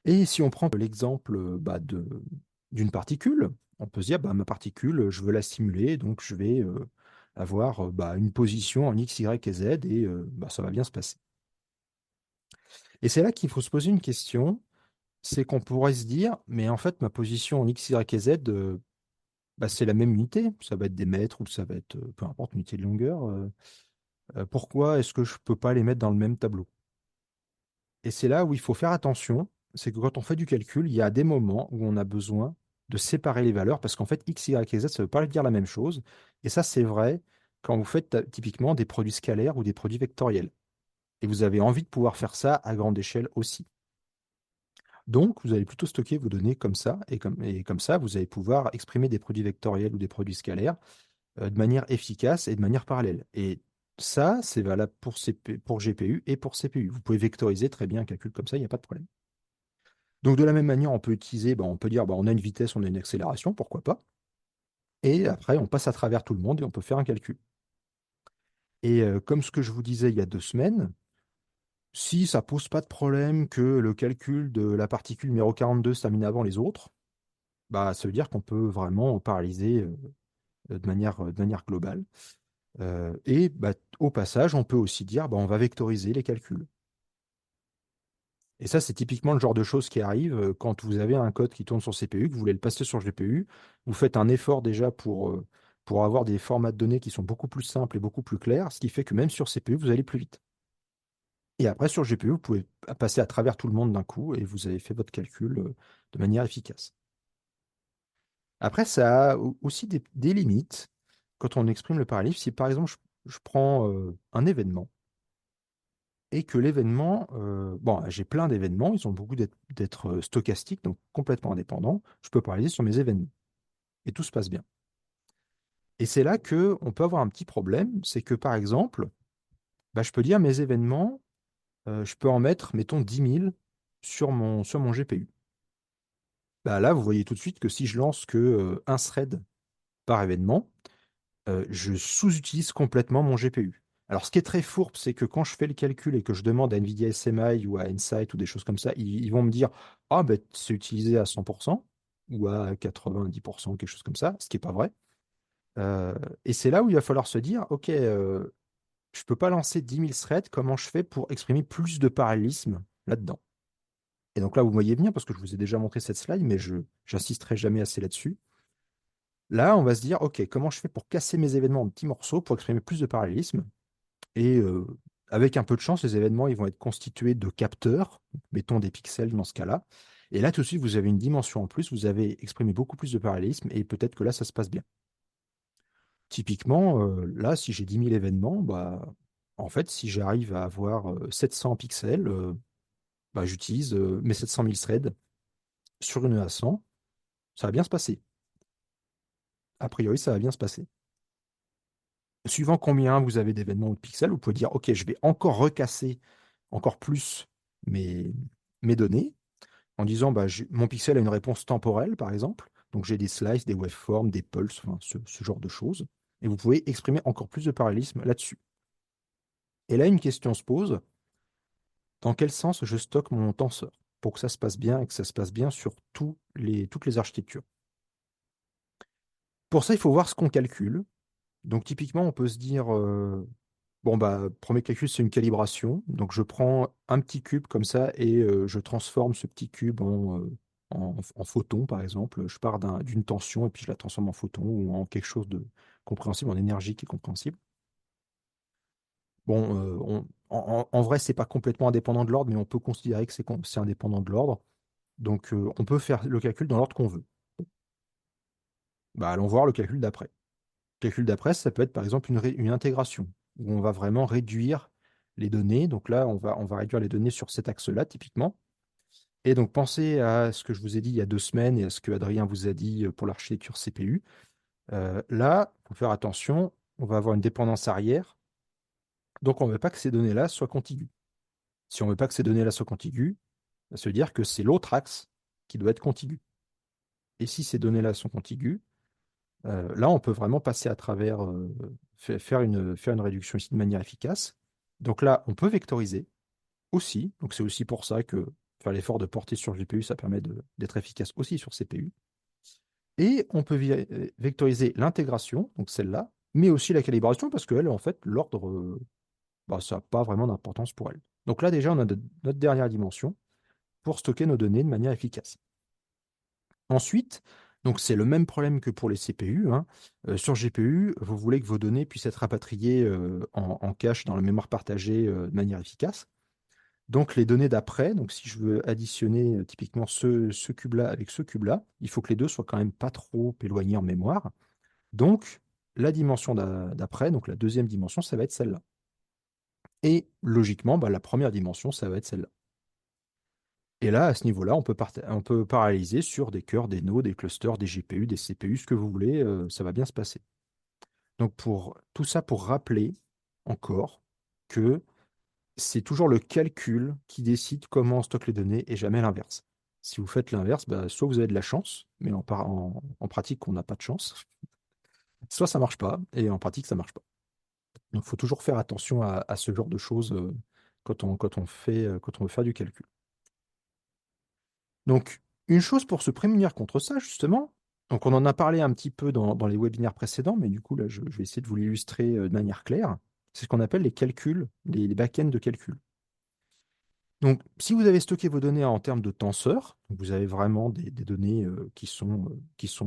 A: Et si on prend l'exemple bah, d'une particule, on peut se dire, bah, ma particule, je veux la simuler, donc je vais avoir bah, une position en X, Y et Z, et bah, ça va bien se passer. Et c'est là qu'il faut se poser une question, c'est qu'on pourrait se dire, mais en fait, ma position en X, Y et Z, bah, c'est la même unité. Ça va être des mètres ou ça va être, peu importe, une unité de longueur. Pourquoi est-ce que je ne peux pas les mettre dans le même tableau? Et c'est là où il faut faire attention, c'est que quand on fait du calcul, il y a des moments où on a besoin de séparer les valeurs parce qu'en fait, X, Y et Z, ça ne veut pas dire la même chose. Et ça, c'est vrai quand vous faites typiquement des produits scalaires ou des produits vectoriels. Et vous avez envie de pouvoir faire ça à grande échelle aussi. Donc, vous allez plutôt stocker vos données comme ça, et comme ça, vous allez pouvoir exprimer des produits vectoriels ou des produits scalaires de manière efficace et de manière parallèle. Et ça, c'est valable pour GPU et pour CPU. Vous pouvez vectoriser très bien un calcul comme ça, il n'y a pas de problème. Donc, de la même manière, on peut utiliser, on peut dire, on a une vitesse, on a une accélération, pourquoi pas. Et après, on passe à travers tout le monde et on peut faire un calcul. Et comme ce que je vous disais il y a 2 semaines, si ça pose pas de problème que le calcul de la particule numéro 42 se termine avant les autres, bah, ça veut dire qu'on peut vraiment paralyser de manière globale. Et bah, au passage, on peut aussi dire, bah, on va vectoriser les calculs. Et ça, c'est typiquement le genre de choses qui arrive quand vous avez un code qui tourne sur CPU, que vous voulez le passer sur GPU. Vous faites un effort déjà pour avoir des formats de données qui sont beaucoup plus simples et beaucoup plus clairs, ce qui fait que même sur CPU, vous allez plus vite. Et après, sur GPU, vous pouvez passer à travers tout le monde d'un coup et vous avez fait votre calcul de manière efficace. Après, ça a aussi des limites quand on exprime le parallélisme. Si par exemple, je prends un événement et que l'événement, bon, j'ai plein d'événements, ils ont beaucoup d'être stochastiques, donc complètement indépendants, je peux paralléliser sur mes événements et tout se passe bien. Et c'est là que on peut avoir un petit problème, c'est que par exemple, bah, je peux dire mes événements, je peux en mettre, mettons, 10 000 sur mon GPU. Bah, là, vous voyez tout de suite que si je lance que un thread par événement, je sous-utilise complètement mon GPU. Alors, ce qui est très fourbe, c'est que quand je fais le calcul et que je demande à NVIDIA SMI ou à Insight ou des choses comme ça, ils vont me dire, ah, ben, c'est utilisé à 100% ou à 90%, quelque chose comme ça, ce qui n'est pas vrai. Euh, et c'est là où il va falloir se dire, OK, je ne peux pas lancer 10 000 threads, comment je fais pour exprimer plus de parallélisme là-dedans? Et donc là, vous voyez venir, parce que je vous ai déjà montré cette slide, mais je n'insisterai jamais assez là-dessus. Là, on va se dire, OK, comment je fais pour casser mes événements en petits morceaux pour exprimer plus de parallélisme? Et avec un peu de chance, les événements ils vont être constitués de capteurs, mettons des pixels dans ce cas-là. Et là, tout de suite, vous avez une dimension en plus, vous avez exprimé beaucoup plus de parallélisme, et peut-être que là, ça se passe bien. Typiquement, là, si j'ai 10 000 événements, bah, en fait, si j'arrive à avoir 700 pixels, bah, j'utilise mes 700 000 threads sur une A100, ça va bien se passer. A priori, ça va bien se passer. Suivant combien vous avez d'événements ou de pixels, vous pouvez dire, OK, je vais encore recasser encore plus mes, mes données en disant, bah, mon pixel a une réponse temporelle, par exemple. Donc, j'ai des slices, des waveforms, des pulses, enfin, ce genre de choses. Et vous pouvez exprimer encore plus de parallélisme là-dessus. Et là, une question se pose, dans quel sens je stocke mon tenseur pour que ça se passe bien et que ça se passe bien sur toutes les architectures? Pour ça, il faut voir ce qu'on calcule. Donc, typiquement, on peut se dire, bon, bah, premier calcul, c'est une calibration. Donc, je prends un petit cube comme ça et je transforme ce petit cube en photon, par exemple. Je pars d'une tension et puis je la transforme en photon ou en quelque chose de compréhensible, en énergie qui est compréhensible. Bon, en vrai, c'est pas complètement indépendant de l'ordre, mais on peut considérer que c'est indépendant de l'ordre. Donc, on peut faire le calcul dans l'ordre qu'on veut. Bah, allons voir le calcul d'après. Le calcul d'après, ça peut être par exemple une intégration, où on va vraiment réduire les données. Donc là, on va réduire les données sur cet axe-là, typiquement. Et donc, pensez à ce que je vous ai dit il y a 2 semaines et à ce que Adrien vous a dit pour l'architecture CPU. Là, il faut faire attention, on va avoir une dépendance arrière. Donc, on ne veut pas que ces données-là soient contiguës. Si on ne veut pas que ces données-là soient contiguës, ça veut dire que c'est l'autre axe qui doit être contigu. Et si ces données-là sont contiguës, là, on peut vraiment passer à travers, faire une réduction ici de manière efficace. Donc là, on peut vectoriser aussi. Donc c'est aussi pour ça que faire l'effort de porter sur GPU, ça permet d'être efficace aussi sur CPU. Et on peut vectoriser l'intégration, donc celle-là, mais aussi la calibration, parce qu'elle, en fait, l'ordre, bah, ça n'a pas vraiment d'importance pour elle. Donc là, déjà, on a notre dernière dimension pour stocker nos données de manière efficace. Ensuite, donc c'est le même problème que pour les CPU, hein. Sur GPU, vous voulez que vos données puissent être rapatriées en cache dans la mémoire partagée de manière efficace. Donc les données d'après, donc si je veux additionner typiquement ce cube-là avec ce cube-là, il faut que les deux soient quand même pas trop éloignés en mémoire. Donc la dimension d'après, donc la deuxième dimension, ça va être celle-là. Et logiquement, bah, la première dimension, ça va être celle-là. Et là, à ce niveau-là, on peut paralléliser sur des cœurs, des nodes, des clusters, des GPU, des CPU, ce que vous voulez, ça va bien se passer. Donc pour tout ça, pour rappeler encore que c'est toujours le calcul qui décide comment on stocke les données et jamais l'inverse. Si vous faites l'inverse, bah, soit vous avez de la chance, mais en pratique, on n'a pas de chance, soit ça marche pas, et en pratique, ça marche pas. Donc il faut toujours faire attention à ce genre de choses quand on veut faire du calcul. Donc, une chose pour se prémunir contre ça, justement, Donc, on en a parlé un petit peu dans les webinaires précédents, mais du coup, là, je vais essayer de vous l'illustrer de manière claire. C'est ce qu'on appelle les calculs, les back-ends de calcul. Donc, si vous avez stocké vos données en termes de tenseurs, donc vous avez vraiment des données qui sont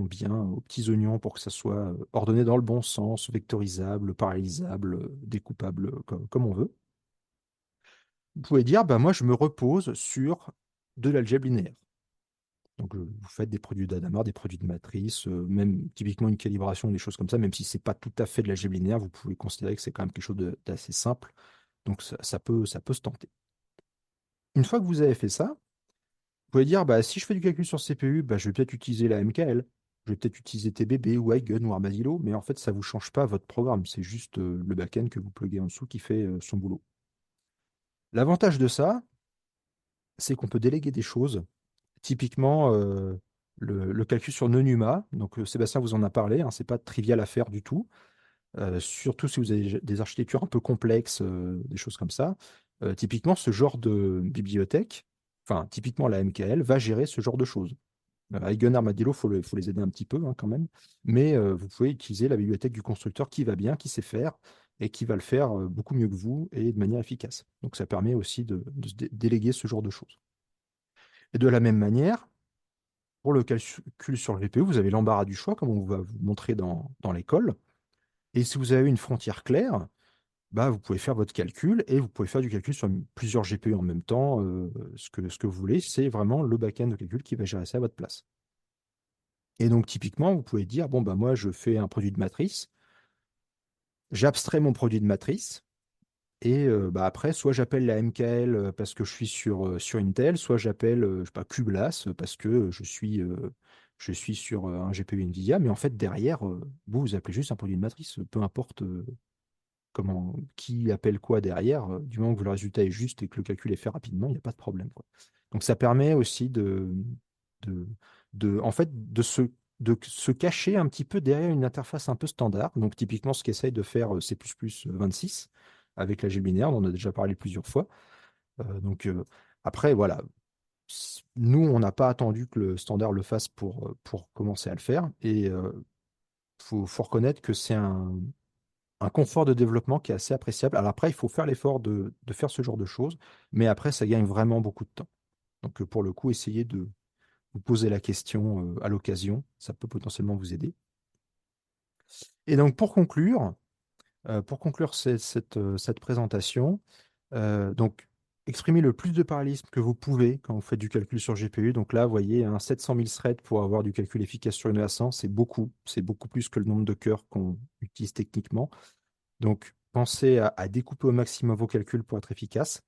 A: bien aux petits oignons pour que ça soit ordonné dans le bon sens, vectorisable, parallélisable, découpable, comme on veut. Vous pouvez dire, bah, moi, je me repose sur de l'algèbre linéaire. Donc, vous faites des produits d'Adamard, des produits de matrice, même typiquement une calibration, des choses comme ça, même si c'est pas tout à fait de l'algèbre linéaire, vous pouvez considérer que c'est quand même quelque chose d'assez simple. Donc, ça peut se tenter. Une fois que vous avez fait ça, vous pouvez dire, bah, si je fais du calcul sur CPU, bah, je vais peut-être utiliser la MKL, je vais peut-être utiliser TBB ou Eigen ou Armadillo, mais en fait, ça ne vous change pas votre programme. C'est juste le backend que vous pluguez en dessous qui fait son boulot. L'avantage de ça, c'est qu'on peut déléguer des choses. Typiquement, le calcul sur Nonuma, donc Sébastien vous en a parlé, hein, c'est pas trivial à faire du tout, surtout si vous avez des architectures un peu complexes, des choses comme ça. Typiquement, ce genre de bibliothèque, enfin, typiquement la MKL, va gérer ce genre de choses. Avec Gun Armadillo, faut les aider un petit peu hein, quand même, mais vous pouvez utiliser la bibliothèque du constructeur qui va bien, qui sait faire, et qui va le faire beaucoup mieux que vous et de manière efficace. Donc ça permet aussi de se déléguer ce genre de choses. Et de la même manière, pour le calcul sur le GPU, vous avez l'embarras du choix, comme on va vous montrer dans l'école. Et si vous avez une frontière claire, bah, vous pouvez faire votre calcul et vous pouvez faire du calcul sur plusieurs GPU en même temps. Ce que vous voulez, c'est vraiment le back-end de calcul qui va gérer ça à votre place. Et donc, typiquement, vous pouvez dire, bon, bah, moi, je fais un produit de matrice, j'abstrais mon produit de matrice, et bah, après, soit j'appelle la MKL parce que je suis sur Intel, soit j'appelle, je sais pas, Cublas parce que je suis sur un GPU NVIDIA, mais en fait, derrière, vous appelez juste un produit de matrice, peu importe qui appelle quoi derrière, du moment que le résultat est juste et que le calcul est fait rapidement, il n'y a pas de problème, quoi. Donc ça permet aussi de, en fait, de se cacher un petit peu derrière une interface un peu standard. Donc typiquement ce qu'essaye de faire C++26 avec la linéaire, on en a déjà parlé plusieurs fois. Donc après, voilà, nous, on n'a pas attendu que le standard le fasse pour commencer à le faire. Et faut reconnaître que c'est un confort de développement qui est assez appréciable. Alors après, il faut faire l'effort de faire ce genre de choses, mais après, ça gagne vraiment beaucoup de temps. Donc pour le coup, essayez de vous poser la question à l'occasion, ça peut potentiellement vous aider. Et donc pour conclure cette présentation, donc exprimez le plus de parallélisme que vous pouvez quand vous faites du calcul sur GPU. Donc là, vous voyez, un 700 000 threads pour avoir du calcul efficace sur une A100, c'est beaucoup plus que le nombre de cœurs qu'on utilise techniquement. Donc, pensez à découper au maximum vos calculs pour être efficace.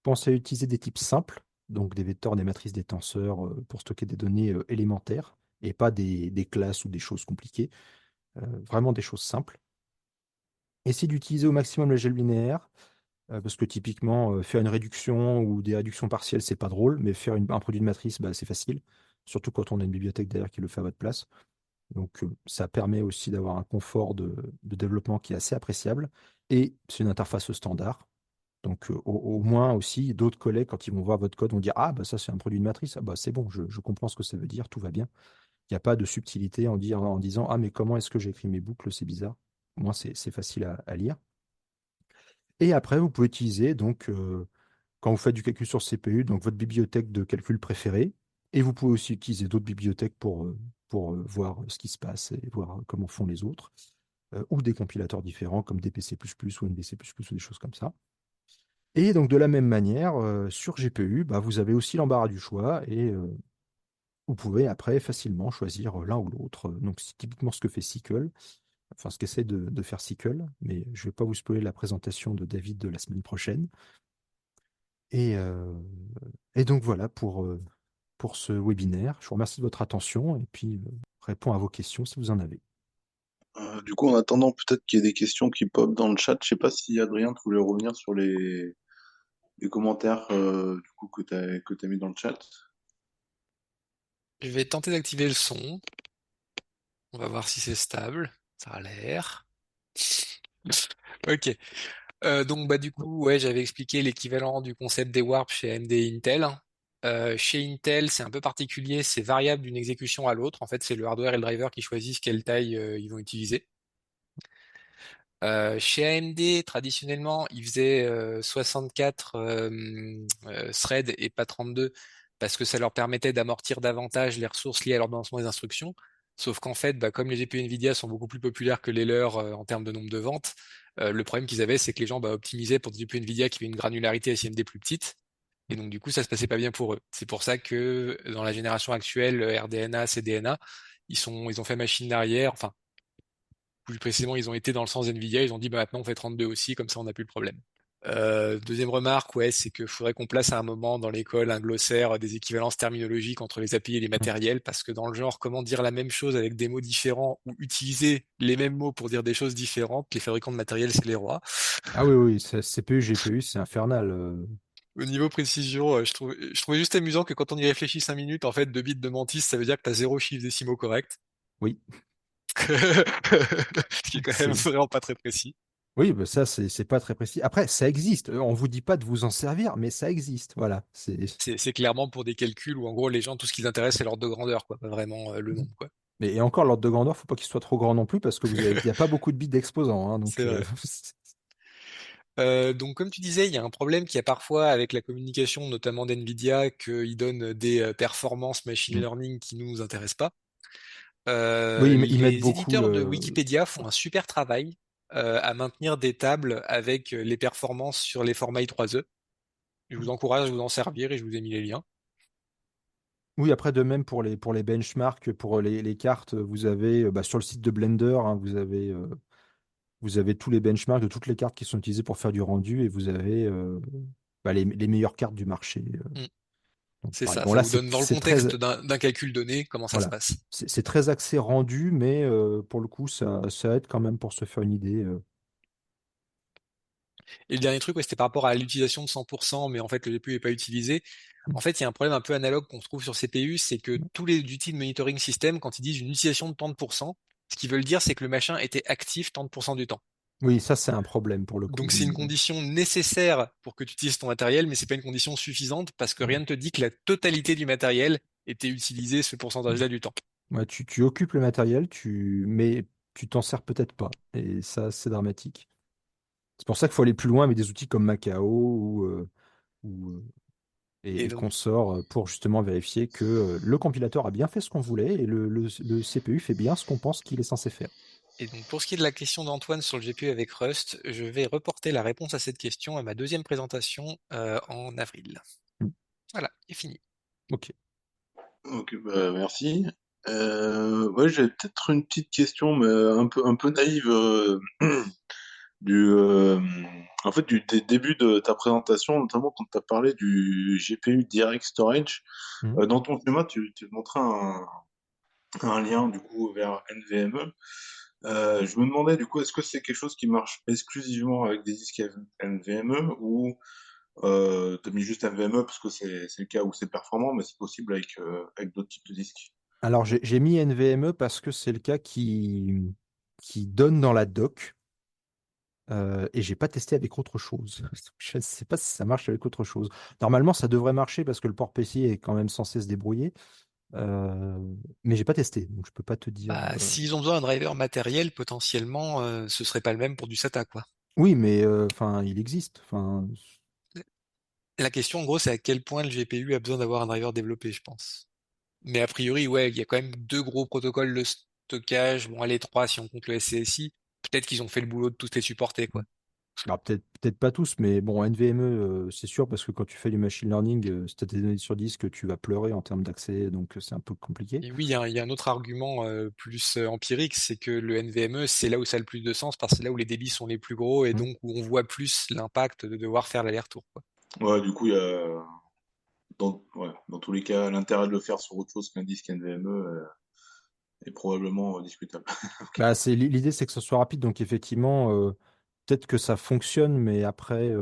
A: Pensez à utiliser des types simples, donc des vecteurs, des matrices, des tenseurs, pour stocker des données élémentaires et pas des classes ou des choses compliquées. Vraiment des choses simples. Essayez d'utiliser au maximum l'algèbre linéaire, parce que typiquement, faire une réduction ou des réductions partielles, c'est pas drôle, mais faire un produit de matrice, bah, c'est facile, surtout quand on a une bibliothèque derrière qui le fait à votre place. Donc, ça permet aussi d'avoir un confort de développement qui est assez appréciable. Et c'est une interface standard. Donc, au moins aussi, d'autres collègues, quand ils vont voir votre code, vont dire, ah, bah, ça, c'est un produit de matrice. Ah, bah, c'est bon, je comprends ce que ça veut dire, tout va bien. Il n'y a pas de subtilité en disant, ah, mais comment est-ce que j'écris mes boucles, c'est bizarre. Au moins, c'est facile à lire. Et après, vous pouvez utiliser, donc, quand vous faites du calcul sur CPU, donc votre bibliothèque de calcul préférée. Et vous pouvez aussi utiliser d'autres bibliothèques pour voir ce qui se passe et voir comment font les autres, ou des compilateurs différents comme DPC++ ou NVC++ ou des choses comme ça. Et donc de la même manière, sur GPU, bah, vous avez aussi l'embarras du choix et vous pouvez après facilement choisir l'un ou l'autre. Donc c'est typiquement ce que fait Sickle, enfin ce qu'essaie de faire Sickle, mais je ne vais pas vous spoiler la présentation de David de la semaine prochaine. Et, euh, et donc voilà pour ce webinaire. Je vous remercie de votre attention et puis réponds à vos questions si vous en avez.
C: Du coup, en attendant, peut-être qu'il y a des questions qui pop dans le chat. Je sais pas si Adrien, tu voulais revenir sur les commentaires du coup, que t'as mis dans le chat.
D: Je vais tenter d'activer le son. On va voir si c'est stable. Ça a l'air. Ok. Donc bah du coup, ouais, j'avais expliqué l'équivalent du concept des warps chez AMD et Intel. Chez Intel, c'est un peu particulier, c'est variable d'une exécution à l'autre. En fait, c'est le hardware et le driver qui choisissent quelle taille ils vont utiliser. Chez AMD, traditionnellement, ils faisaient 64 threads et pas 32 parce que ça leur permettait d'amortir davantage les ressources liées à l'ordonnancement des instructions. Sauf qu'en fait, bah, comme les GPU Nvidia sont beaucoup plus populaires que les leurs en termes de nombre de ventes, le problème qu'ils avaient, c'est que les gens optimisaient pour des GPU Nvidia qui avaient une granularité SIMD plus petite. Et donc, du coup, ça se passait pas bien pour eux. C'est pour ça que dans la génération actuelle, RDNA, CDNA, ils ont fait machine arrière. Enfin, plus précisément, ils ont été dans le sens Nvidia. Ils ont dit, bah, maintenant, on fait 32 aussi, comme ça, on n'a plus le problème. Deuxième remarque, ouais, c'est qu'il faudrait qu'on place à un moment dans l'école un glossaire des équivalences terminologiques entre les API et les matériels, parce que dans le genre, comment dire la même chose avec des mots différents ou utiliser les mêmes mots pour dire des choses différentes, les fabricants de matériel, c'est les rois.
A: Ah oui, oui, CPU, GPU, c'est infernal.
D: Au niveau précision, je trouvais juste amusant que quand on y réfléchit 5 minutes, en fait, 2 bits de mantis, ça veut dire que tu as 0 chiffre décimaux correct.
A: Oui,
D: Ce qui est quand même
A: c'est.
D: vraiment pas très précis.
A: Oui, bah ça, c'est pas très précis. Après, ça existe. On vous dit pas de vous en servir, mais ça existe. Voilà.
D: C'est clairement pour des calculs où, en gros, les gens, tout ce qui les intéresse, c'est l'ordre de grandeur, quoi, pas vraiment le nombre, quoi.
A: Mais et encore, l'ordre de grandeur, faut pas qu'il soit trop grand non plus, parce que il y a pas beaucoup de bits d'exposants, hein,
D: C'est
A: donc.
D: vrai. Donc, comme tu disais, il y a un problème qu'il y a parfois avec la communication, notamment d'NVIDIA, qu'ils donnent des performances machine
A: Mm.
D: learning qui nous intéressent pas.
A: Oui, ils mettent
D: Les
A: beaucoup
D: éditeurs de
A: le.
D: Wikipédia font un super travail à maintenir des tables avec les performances sur les formats I3E. Je vous encourage à vous en servir et je vous ai mis les liens.
A: Oui, après, de même pour les benchmarks, pour les cartes, vous avez bah, sur le site de Blender, hein, vous avez tous les benchmarks de toutes les cartes qui sont utilisées pour faire du rendu et vous avez bah, les meilleures cartes du marché.
D: Mm.
A: Donc,
D: C'est
A: pareil.
D: ça,
A: Bon,
D: ça
A: là,
D: vous donne dans le
A: c'est très,
D: contexte d'un calcul donné comment ça se
A: voilà,
D: passe.
A: c'est très axé rendu, mais pour le coup, ça aide quand même pour se faire une idée.
D: Et le dernier truc, ouais, c'était par rapport à l'utilisation de 100%, mais en fait le GPU n'est pas utilisé. En fait, il y a un problème un peu analogue qu'on trouve sur CPU, c'est que tous les outils de monitoring system, quand ils disent une utilisation de tant de pourcents, ce qu'ils veulent dire, c'est que le machin était actif tant de pourcents du temps.
A: Oui, ça, c'est un problème pour le coup.
D: Donc c'est une condition nécessaire pour que tu utilises ton matériel, mais c'est pas une condition suffisante parce que rien ne te dit que la totalité du matériel était utilisé ce pourcentage-là du temps.
A: Ouais, tu occupes le matériel, mais tu t'en sers peut-être pas. Et ça, c'est dramatique. C'est pour ça qu'il faut aller plus loin avec des outils comme Macao ou,
D: Et
A: et
D: donc,
A: consorts pour justement vérifier que le compilateur a bien fait ce qu'on voulait et le CPU fait bien ce qu'on pense qu'il est censé faire.
D: et donc pour ce qui est de la question d'Antoine sur le GPU avec Rust, je vais reporter la réponse à cette question à ma deuxième présentation en avril.
A: Mm.
D: Voilà, c'est fini.
A: Ok.
C: Ok, bah, merci. Ouais, j'avais peut-être une petite question, mais un peu naïve, du, euh, en fait, des début de ta présentation, notamment quand tu as parlé du GPU Direct Storage.
A: Mm.
C: Dans ton schéma, tu montrais un lien du coup vers NVMe. Je me demandais du coup, est-ce que c'est quelque chose qui marche exclusivement avec des disques NVMe ou t'as mis juste NVMe parce que c'est le cas où c'est performant, mais c'est possible avec d'autres types de disques.
A: Alors, j'ai mis NVMe parce que c'est le cas qui donne dans la doc. Et j'ai pas testé avec autre chose. Je ne sais pas si ça marche avec autre chose. Normalement, ça devrait marcher parce que le port PC est quand même censé se débrouiller. Euh, mais j'ai pas testé, donc je peux pas te dire.
D: Bah, s'ils ont besoin d'un driver matériel, potentiellement, ce serait pas le même pour du SATA, quoi.
A: Oui, mais enfin, il existe. Enfin,
D: La question, en gros, c'est à quel point le GPU a besoin d'avoir un driver développé, je pense. Mais a priori, ouais, il y a quand même deux gros protocoles de stockage. Bon, allez, trois si on compte le SCSI. Peut-être qu'ils ont fait le boulot de tous les supporter, quoi.
A: alors peut-être pas tous, mais bon, NVMe, c'est sûr parce que quand tu fais du machine learning, si tu as des données sur disque, tu vas pleurer en termes d'accès, donc c'est un peu compliqué.
D: Et oui, il y a un autre argument plus empirique, c'est que le NVMe, c'est là où ça a le plus de sens, parce que c'est là où les débits sont les plus gros et
A: Mm.
D: donc où on voit plus l'impact de devoir faire l'aller-retour, quoi.
C: Ouais, du coup, il y a dans tous les cas, l'intérêt de le faire sur autre chose qu'un disque NVMe est probablement discutable. Ok.
A: Bah, l'idée, c'est que ce soit rapide, donc effectivement, peut-être que ça fonctionne, mais après,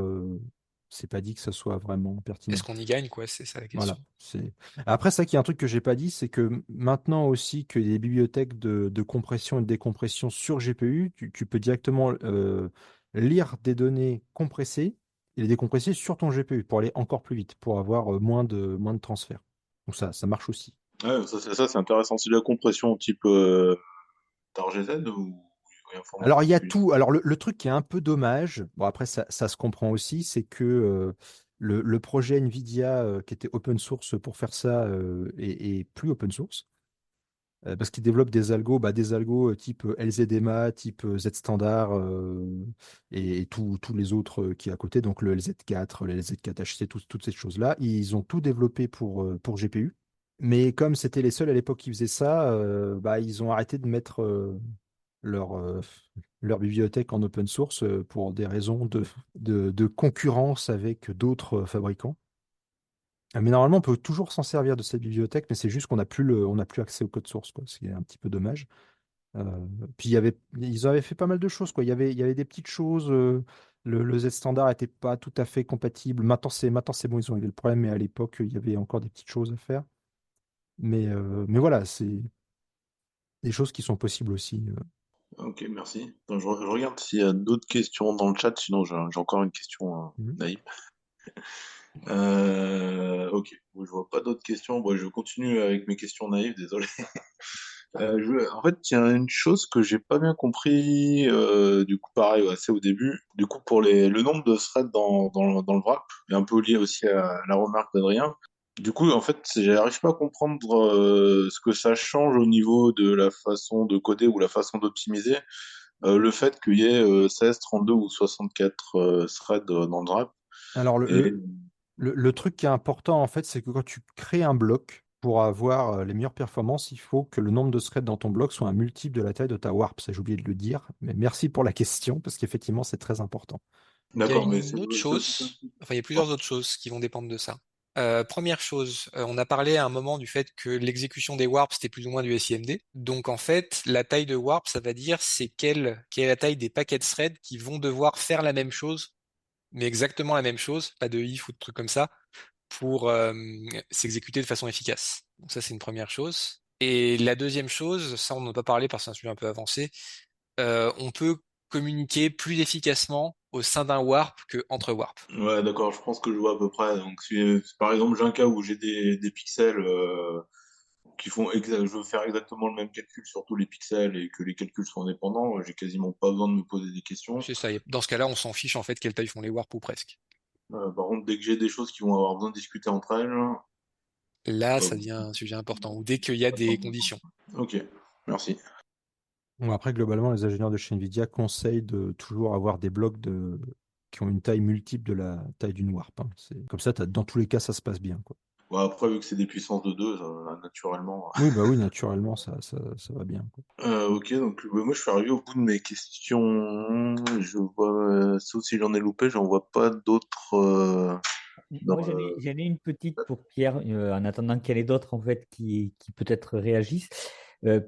A: c'est pas dit que ça soit vraiment
D: Est-ce
A: pertinent.
D: qu'on y gagne, quoi? C'est ça la
A: Voilà.
D: question.
A: Après, ça qui est un truc que j'ai pas dit, c'est que maintenant aussi que les bibliothèques de compression et de décompression sur GPU, tu peux directement lire des données compressées il est décompressé sur ton GPU pour aller encore plus vite, pour avoir moins de transferts. Donc ça marche aussi.
C: Ouais, c'est intéressant. C'est de la compression type TarGZ ou un format
A: Alors, il y a
C: particulier?
A: tout. Alors, le truc qui est un peu dommage, bon, après, ça se comprend aussi, c'est que le projet NVIDIA qui était open source pour faire ça est plus open source. Parce qu'ils développent des algos type LZMA, type Z-Standard et tous les autres qui est à côté, donc le LZ4, le LZ4HC, toutes ces choses-là. Ils ont tout développé pour GPU. Mais comme c'était les seuls à l'époque qui faisaient ça, ils ont arrêté de mettre leur, euh, leur bibliothèque en open source pour des raisons de concurrence avec d'autres fabricants. Mais normalement, on peut toujours s'en servir de cette bibliothèque, mais c'est juste qu'on n'a plus accès au code source, quoi, ce qui est un petit peu dommage. Euh, Puis ils avaient fait pas mal de choses, quoi. Il y avait des petites choses. Le Z standard n'était pas tout à fait compatible. Maintenant c'est bon, ils ont réglé le problème, mais à l'époque, il y avait encore des petites choses à faire. Mais voilà, c'est des choses qui sont possibles aussi.
C: Ok, merci. Attends, je regarde s'il y a d'autres questions dans le chat, sinon j'ai encore une question
A: Mhm.
C: naïve. Ok, bon, je vois pas d'autres questions. Bon, je continue avec mes questions naïves, désolé. En fait, il y a une chose que j'ai pas bien compris, du coup, pareil, ouais, c'est au début. Du coup, pour le nombre de threads dans le wrap, et un peu lié aussi à la remarque d'Adrien. Du coup, en fait, j'arrive pas à comprendre ce que ça change au niveau de la façon de coder ou la façon d'optimiser. Le fait qu'il y ait 16, 32 ou 64 threads dans le wrap.
A: Alors,
C: Et
A: le truc qui est important, en fait, c'est que quand tu crées un bloc, pour avoir les meilleures performances, il faut que le nombre de threads dans ton bloc soit un multiple de la taille de ta warp. Ça, j'ai oublié de le dire, mais merci pour la question, parce qu'effectivement, c'est très important.
D: Il y a
C: d'accord, mais
D: une autre
C: c'est aussi ça.
D: chose, enfin il y a plusieurs autres choses qui vont dépendre de ça. Première chose, on a parlé à un moment du fait que l'exécution des warps c'était plus ou moins du SIMD. Donc en fait, la taille de warp, ça va dire c'est quelle est la taille des paquets de threads qui vont devoir faire la même chose, mais exactement la même chose, pas de if ou de trucs comme ça, pour s'exécuter de façon efficace. Donc ça c'est une première chose. Et la deuxième chose, ça on n'en a pas parlé parce que c'est un sujet un peu avancé, on peut communiquer plus efficacement au sein d'un warp que entre warp.
C: Ouais, d'accord, je pense que je vois à peu près. Donc, si, par exemple, j'ai un cas où j'ai des pixels je veux faire exactement le même calcul sur tous les pixels et que les calculs sont indépendants, j'ai quasiment pas besoin de me poser des questions.
D: C'est ça. Dans ce cas-là, on s'en fiche en fait quelle taille font les warps ou presque.
C: Par contre, dès que j'ai des choses qui vont avoir besoin de discuter entre elles,
D: Là,
C: euh,
D: ça devient un sujet important. Ou dès qu'il y a des conditions.
C: ok, merci.
A: Bon, après, globalement, les ingénieurs de chez NVIDIA conseillent de toujours avoir des blocs qui ont une taille multiple de la taille d'une warp, hein. Comme ça, dans tous les cas, ça se passe bien, quoi.
C: Bon, après, vu que c'est des puissances de 2, naturellement.
A: Oui, bah oui, naturellement, ça va bien, quoi.
C: Ok, donc moi je suis arrivé au bout de mes questions. Je vois, sauf si j'en ai loupé, j'en vois pas d'autres dans
B: Moi, j'en ai une petite pour Pierre, en attendant qu'il y en ait d'autres en fait qui peut-être réagissent. Euh,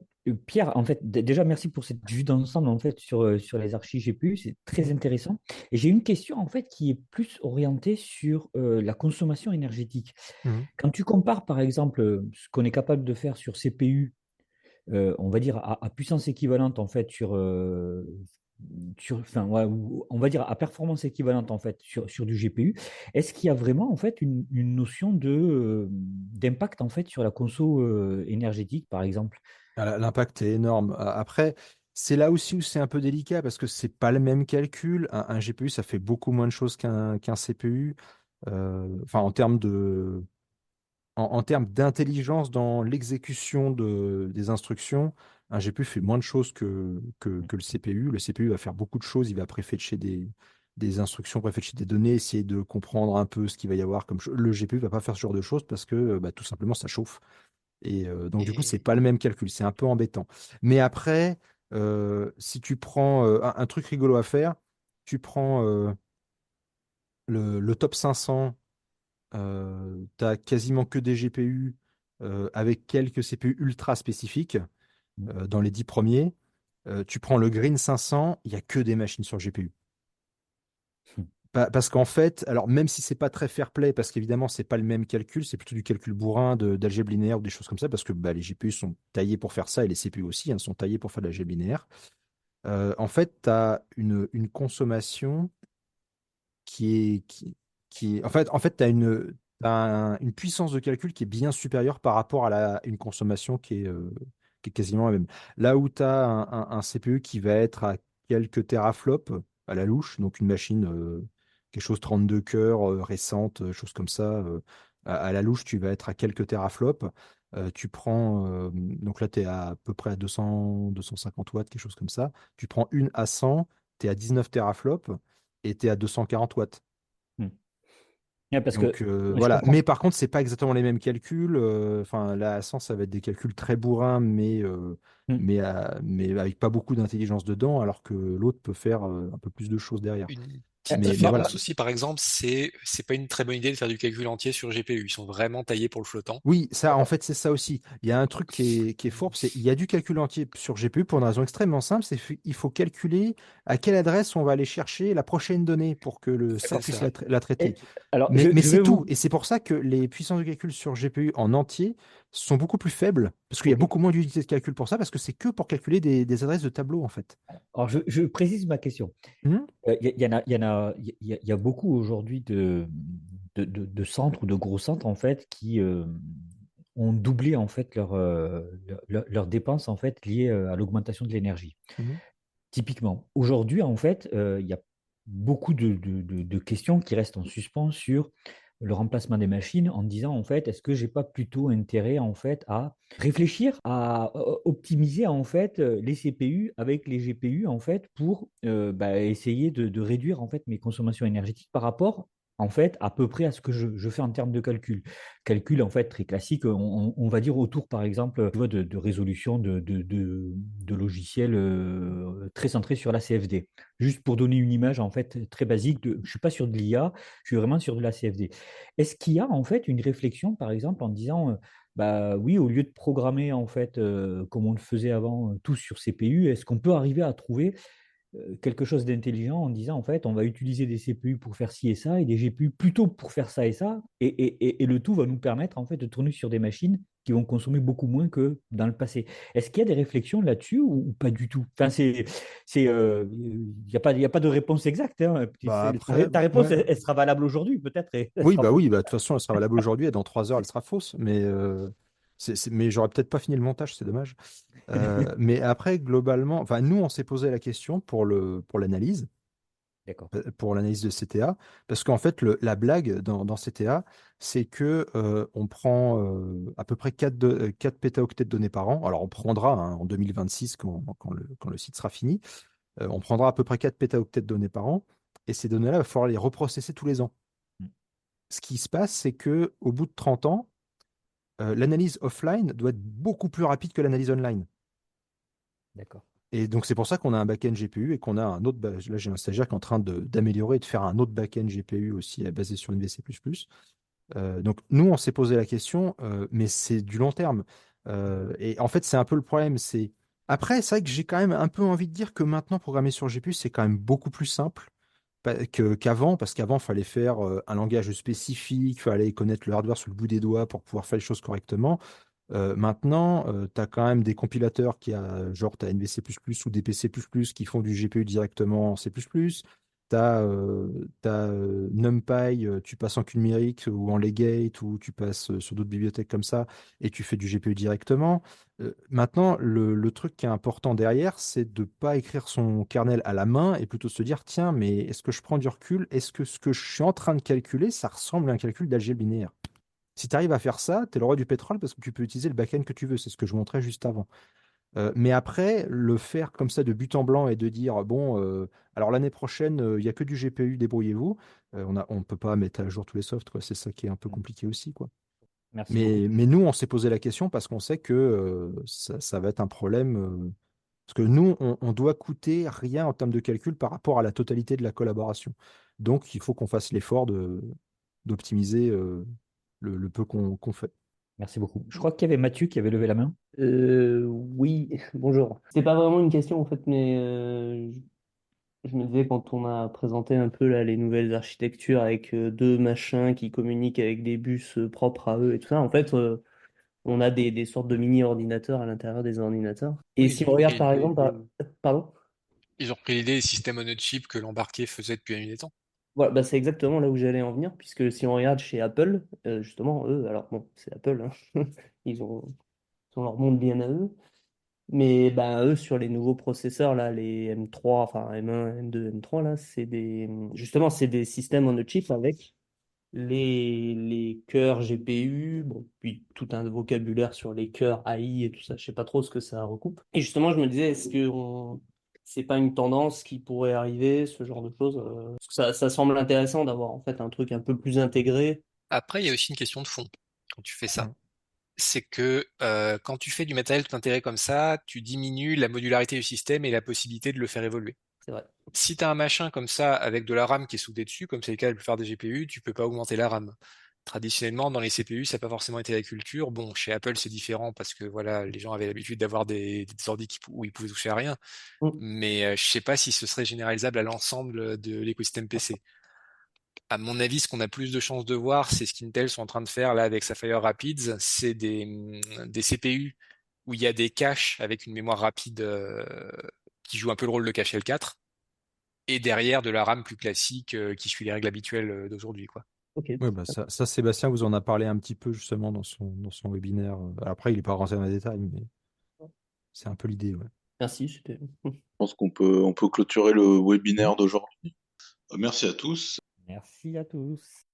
B: Pierre, en fait, déjà merci pour cette vue d'ensemble en fait sur les archives GPU, c'est très intéressant. Et j'ai une question en fait qui est plus orientée sur la consommation énergétique.
A: Mhm.
B: Quand tu compares par exemple ce qu'on est capable de faire sur CPU, on va dire à puissance équivalente en fait enfin, ouais, on va dire à performance équivalente en fait sur du GPU, est-ce qu'il y a vraiment en fait une notion d'impact en fait sur la conso énergétique par exemple?
A: Ah, l'impact est énorme. Après, c'est là aussi où c'est un peu délicat parce que c'est pas le même calcul. Un GPU, ça fait beaucoup moins de choses qu'un CPU. Enfin, en termes d'intelligence dans l'exécution des instructions, un GPU fait moins de choses que le CPU. Le CPU va faire beaucoup de choses. Il va préfetcher des instructions, préfetcher des données, essayer de comprendre un peu ce qu'il va y avoir comme chose. Le GPU va pas faire ce genre de choses parce que tout simplement, ça chauffe. Et donc, du coup, c'est
D: Et
A: pas le même calcul. C'est un peu embêtant. Mais après, si tu prends un truc rigolo à faire, tu prends le top 500, tu as quasiment que des GPU avec quelques CPU ultra spécifiques dans les 10 premiers. Tu prends le Green 500, il n'y a que des machines sur GPU. Parce qu'en fait, alors même si c'est pas très fair-play, parce qu'évidemment, c'est pas le même calcul, c'est plutôt du calcul bourrin d'algèbre linéaire ou des choses comme ça, parce que les GPU sont taillés pour faire ça et les CPU aussi sont taillés pour faire de l'algèbre linéaire. En fait, tu as une consommation En fait, tu as une puissance de calcul qui est bien supérieure par rapport à une consommation qui est quasiment la même. Là où tu as un CPU qui va être à quelques teraflops à la louche, donc une machine, quelque chose 32 cœurs, récente, chose comme ça, à la louche, tu vas être à quelques teraflops. Donc là, tu es à peu près à 200, 250 watts, quelque chose comme ça. Tu prends une à 100, tu es à 19 teraflops et tu es à 240 watts.
B: Hmm. Ouais, parce que
A: Donc
B: ouais, je
A: voilà.
B: comprends.
A: Mais par contre, c'est pas exactement les mêmes calculs. Enfin, là, à 100, ça va être des calculs très bourrins,
B: Hmm.
A: mais avec pas beaucoup d'intelligence dedans, alors que l'autre peut faire un peu plus de choses derrière.
D: Une petite
A: Mais voilà.
D: différence aussi, par exemple, c'est pas une très bonne idée de faire du calcul entier sur GPU. Ils sont vraiment taillés pour le flottant.
A: Oui, ça, en fait, c'est ça aussi. Il y a un truc qui est fourbe, c'est il y a du calcul entier sur GPU pour une raison extrêmement simple, il faut calculer à quelle adresse on va aller chercher la prochaine donnée pour que le site
D: C'est
A: puisse
D: ça.
A: la traiter.
B: Et- alors,
A: Mais
B: je
A: c'est
B: vais
A: tout.
B: vous.
A: Et c'est pour ça que les puissances de calcul sur GPU en entier sont beaucoup plus faibles, parce qu'il y a
B: Ok.
A: beaucoup moins d'unités de calcul pour ça, parce que c'est que pour calculer des adresses de tableau, en fait.
B: Alors, je précise ma question.
A: Hmm.
B: Il y a beaucoup aujourd'hui de centres ou de gros centres en fait qui ont doublé en fait leurs dépenses en fait liées à l'augmentation de l'énergie.
A: Mhm.
B: Typiquement, aujourd'hui en fait, il y a beaucoup de questions qui restent en suspens sur le remplacement des machines en disant en fait, est-ce que j'ai pas plutôt intérêt en fait à réfléchir à optimiser en fait les CPU avec les GPU en fait pour essayer de réduire en fait mes consommations énergétiques par rapport en fait à peu près à ce que je fais en termes de calcul. Calcul en fait très classique, on va dire autour par exemple tu vois, de résolution de logiciels très centrés sur la CFD. Juste pour donner une image en fait très basique, je ne suis pas sur de l'IA, je suis vraiment sur de la CFD. Est-ce qu'il y a en fait une réflexion, par exemple, en disant, bah oui, au lieu de programmer en fait comme on le faisait avant, tous sur CPU, est-ce qu'on peut arriver à trouver quelque chose d'intelligent en disant, en fait, on va utiliser des CPU pour faire ci et ça, et des GPU plutôt pour faire ça et ça, et le tout va nous permettre en fait de tourner sur des machines qui vont consommer beaucoup moins que dans le passé. Est-ce qu'il y a des réflexions là-dessus ou pas du tout? Enfin, il y a pas de réponse exacte, hein.
A: Bah après,
B: Ta réponse,
A: ouais.
B: elle sera valable aujourd'hui, peut-être, et elle
A: Oui,
B: sera
A: bah
B: fausse.
A: oui, bah, de toute façon, elle sera valable aujourd'hui et dans 3 heures, elle sera fausse. Mais j'aurais peut-être pas fini le montage, c'est dommage. Mais après, globalement, enfin, nous, on s'est posé la question
B: D'accord.
A: pour l'analyse de CTA, parce qu'en fait, la blague dans CTA, c'est que on prend à peu près 4 pétaoctets de données par an. Alors, on prendra hein, en 2026, quand le site sera fini, on prendra à peu près 4 pétaoctets de données par an, et ces données-là, il va falloir les reprocesser tous les ans.
B: Mm.
A: Ce qui se passe, c'est que au bout de 30 ans, l'analyse offline doit être beaucoup plus rapide que l'analyse online.
B: D'accord.
A: Et donc, c'est pour ça qu'on a un back-end GPU et qu'on a un autre. Là, j'ai un stagiaire qui est en train d'améliorer et de faire un autre back-end GPU aussi basé sur NVC++. Donc, nous, on s'est posé la question, mais c'est du long terme. Et en fait, c'est un peu le problème. Après, c'est vrai que j'ai quand même un peu envie de dire que maintenant, programmer sur GPU, c'est quand même beaucoup plus simple qu'avant, parce qu'avant, il fallait faire un langage spécifique, il fallait connaître le hardware sous le bout des doigts pour pouvoir faire les choses correctement. Maintenant, tu as quand même des compilateurs genre tu as NVC++ ou DPC++ qui font du GPU directement en C++. Tu as, NumPy, tu passes en QNumérique numérique ou en Legate ou tu passes sur d'autres bibliothèques comme ça et tu fais du GPU directement. Maintenant, le truc qui est important derrière, c'est de ne pas écrire son kernel à la main et plutôt se dire, tiens, mais est-ce que je prends du recul? Est-ce que ce que je suis en train de calculer, ça ressemble à un calcul d'algèbre linéaire? Si tu arrives à faire ça, tu es le roi du pétrole parce que tu peux utiliser le back-end que tu veux. C'est ce que je montrais juste avant. Mais après, le faire comme ça de but en blanc et de dire, bon, alors l'année prochaine, il n'y a que du GPU, débrouillez-vous. On ne peut pas mettre à jour tous les softs, quoi. C'est ça qui est un peu
B: Mm.
A: compliqué aussi, quoi.
B: Merci beaucoup.
A: Mais nous, on s'est posé la question parce qu'on sait que ça va être un problème. Parce que nous, on doit coûter rien en termes de calcul par rapport à la totalité de la collaboration. Donc, il faut qu'on fasse l'effort d'optimiser le peu qu'on fait.
B: Merci beaucoup. Je crois qu'il y avait Mathieu qui avait levé la main.
E: Oui, bonjour. C'est pas vraiment une question en fait, mais je me disais quand on a présenté un peu là, les nouvelles architectures avec deux machins qui communiquent avec des bus propres à eux et tout ça, en fait, on a des sortes de mini-ordinateurs à l'intérieur des ordinateurs. Et
D: Oui,
E: si on regarde par exemple, pardon?
D: ils ont repris l'idée des systèmes on chip que l'embarqué faisait depuis la nuit des temps.
E: Voilà, bah, c'est exactement là où j'allais en venir, puisque si on regarde chez Apple, justement, eux, alors bon, c'est Apple, hein, ils ont leur monde bien à eux, mais bah, eux, sur les nouveaux processeurs, là, les M3, enfin M1, M2, M3, là, justement, c'est des systèmes on a chip avec les cœurs GPU, bon, puis tout un vocabulaire sur les cœurs AI et tout ça, je sais pas trop ce que ça recoupe. Et justement, je me disais, est-ce que c'est pas une tendance qui pourrait arriver, ce genre de choses? Parce que ça semble intéressant d'avoir en fait un truc un peu plus intégré.
D: Après, il y a aussi une question de fond quand tu fais ça.
A: Mm.
D: C'est que quand tu fais du matériel tout intégré comme ça, tu diminues la modularité du système et la possibilité de le faire évoluer.
E: C'est vrai.
D: Si tu as un machin comme ça avec de la RAM qui est soudée dessus, comme c'est le cas de la plupart des GPU, tu peux pas augmenter la RAM. Traditionnellement, dans les CPU, ça n'a pas forcément été la culture. Bon, chez Apple, c'est différent parce que voilà, les gens avaient l'habitude d'avoir des ordi où ils pouvaient toucher à rien.
E: Mm.
D: Mais je sais pas si ce serait généralisable à l'ensemble de l'écosystème PC. À mon avis, ce qu'on a plus de chances de voir, c'est ce qu'Intel sont en train de faire là avec Sapphire Rapids, c'est des CPU où il y a des caches avec une mémoire rapide qui joue un peu le rôle de cache L4 et derrière de la RAM plus classique qui suit les règles habituelles d'aujourd'hui, quoi.
E: Ok.
A: Ouais, bah ça, Sébastien vous en a parlé un petit peu justement dans son webinaire. Après, il n'est pas rentré dans les détails, mais c'est un peu l'idée, ouais.
E: Merci, c'était.
C: Je pense qu'on peut clôturer le webinaire d'aujourd'hui. Merci à tous.
B: Merci à tous.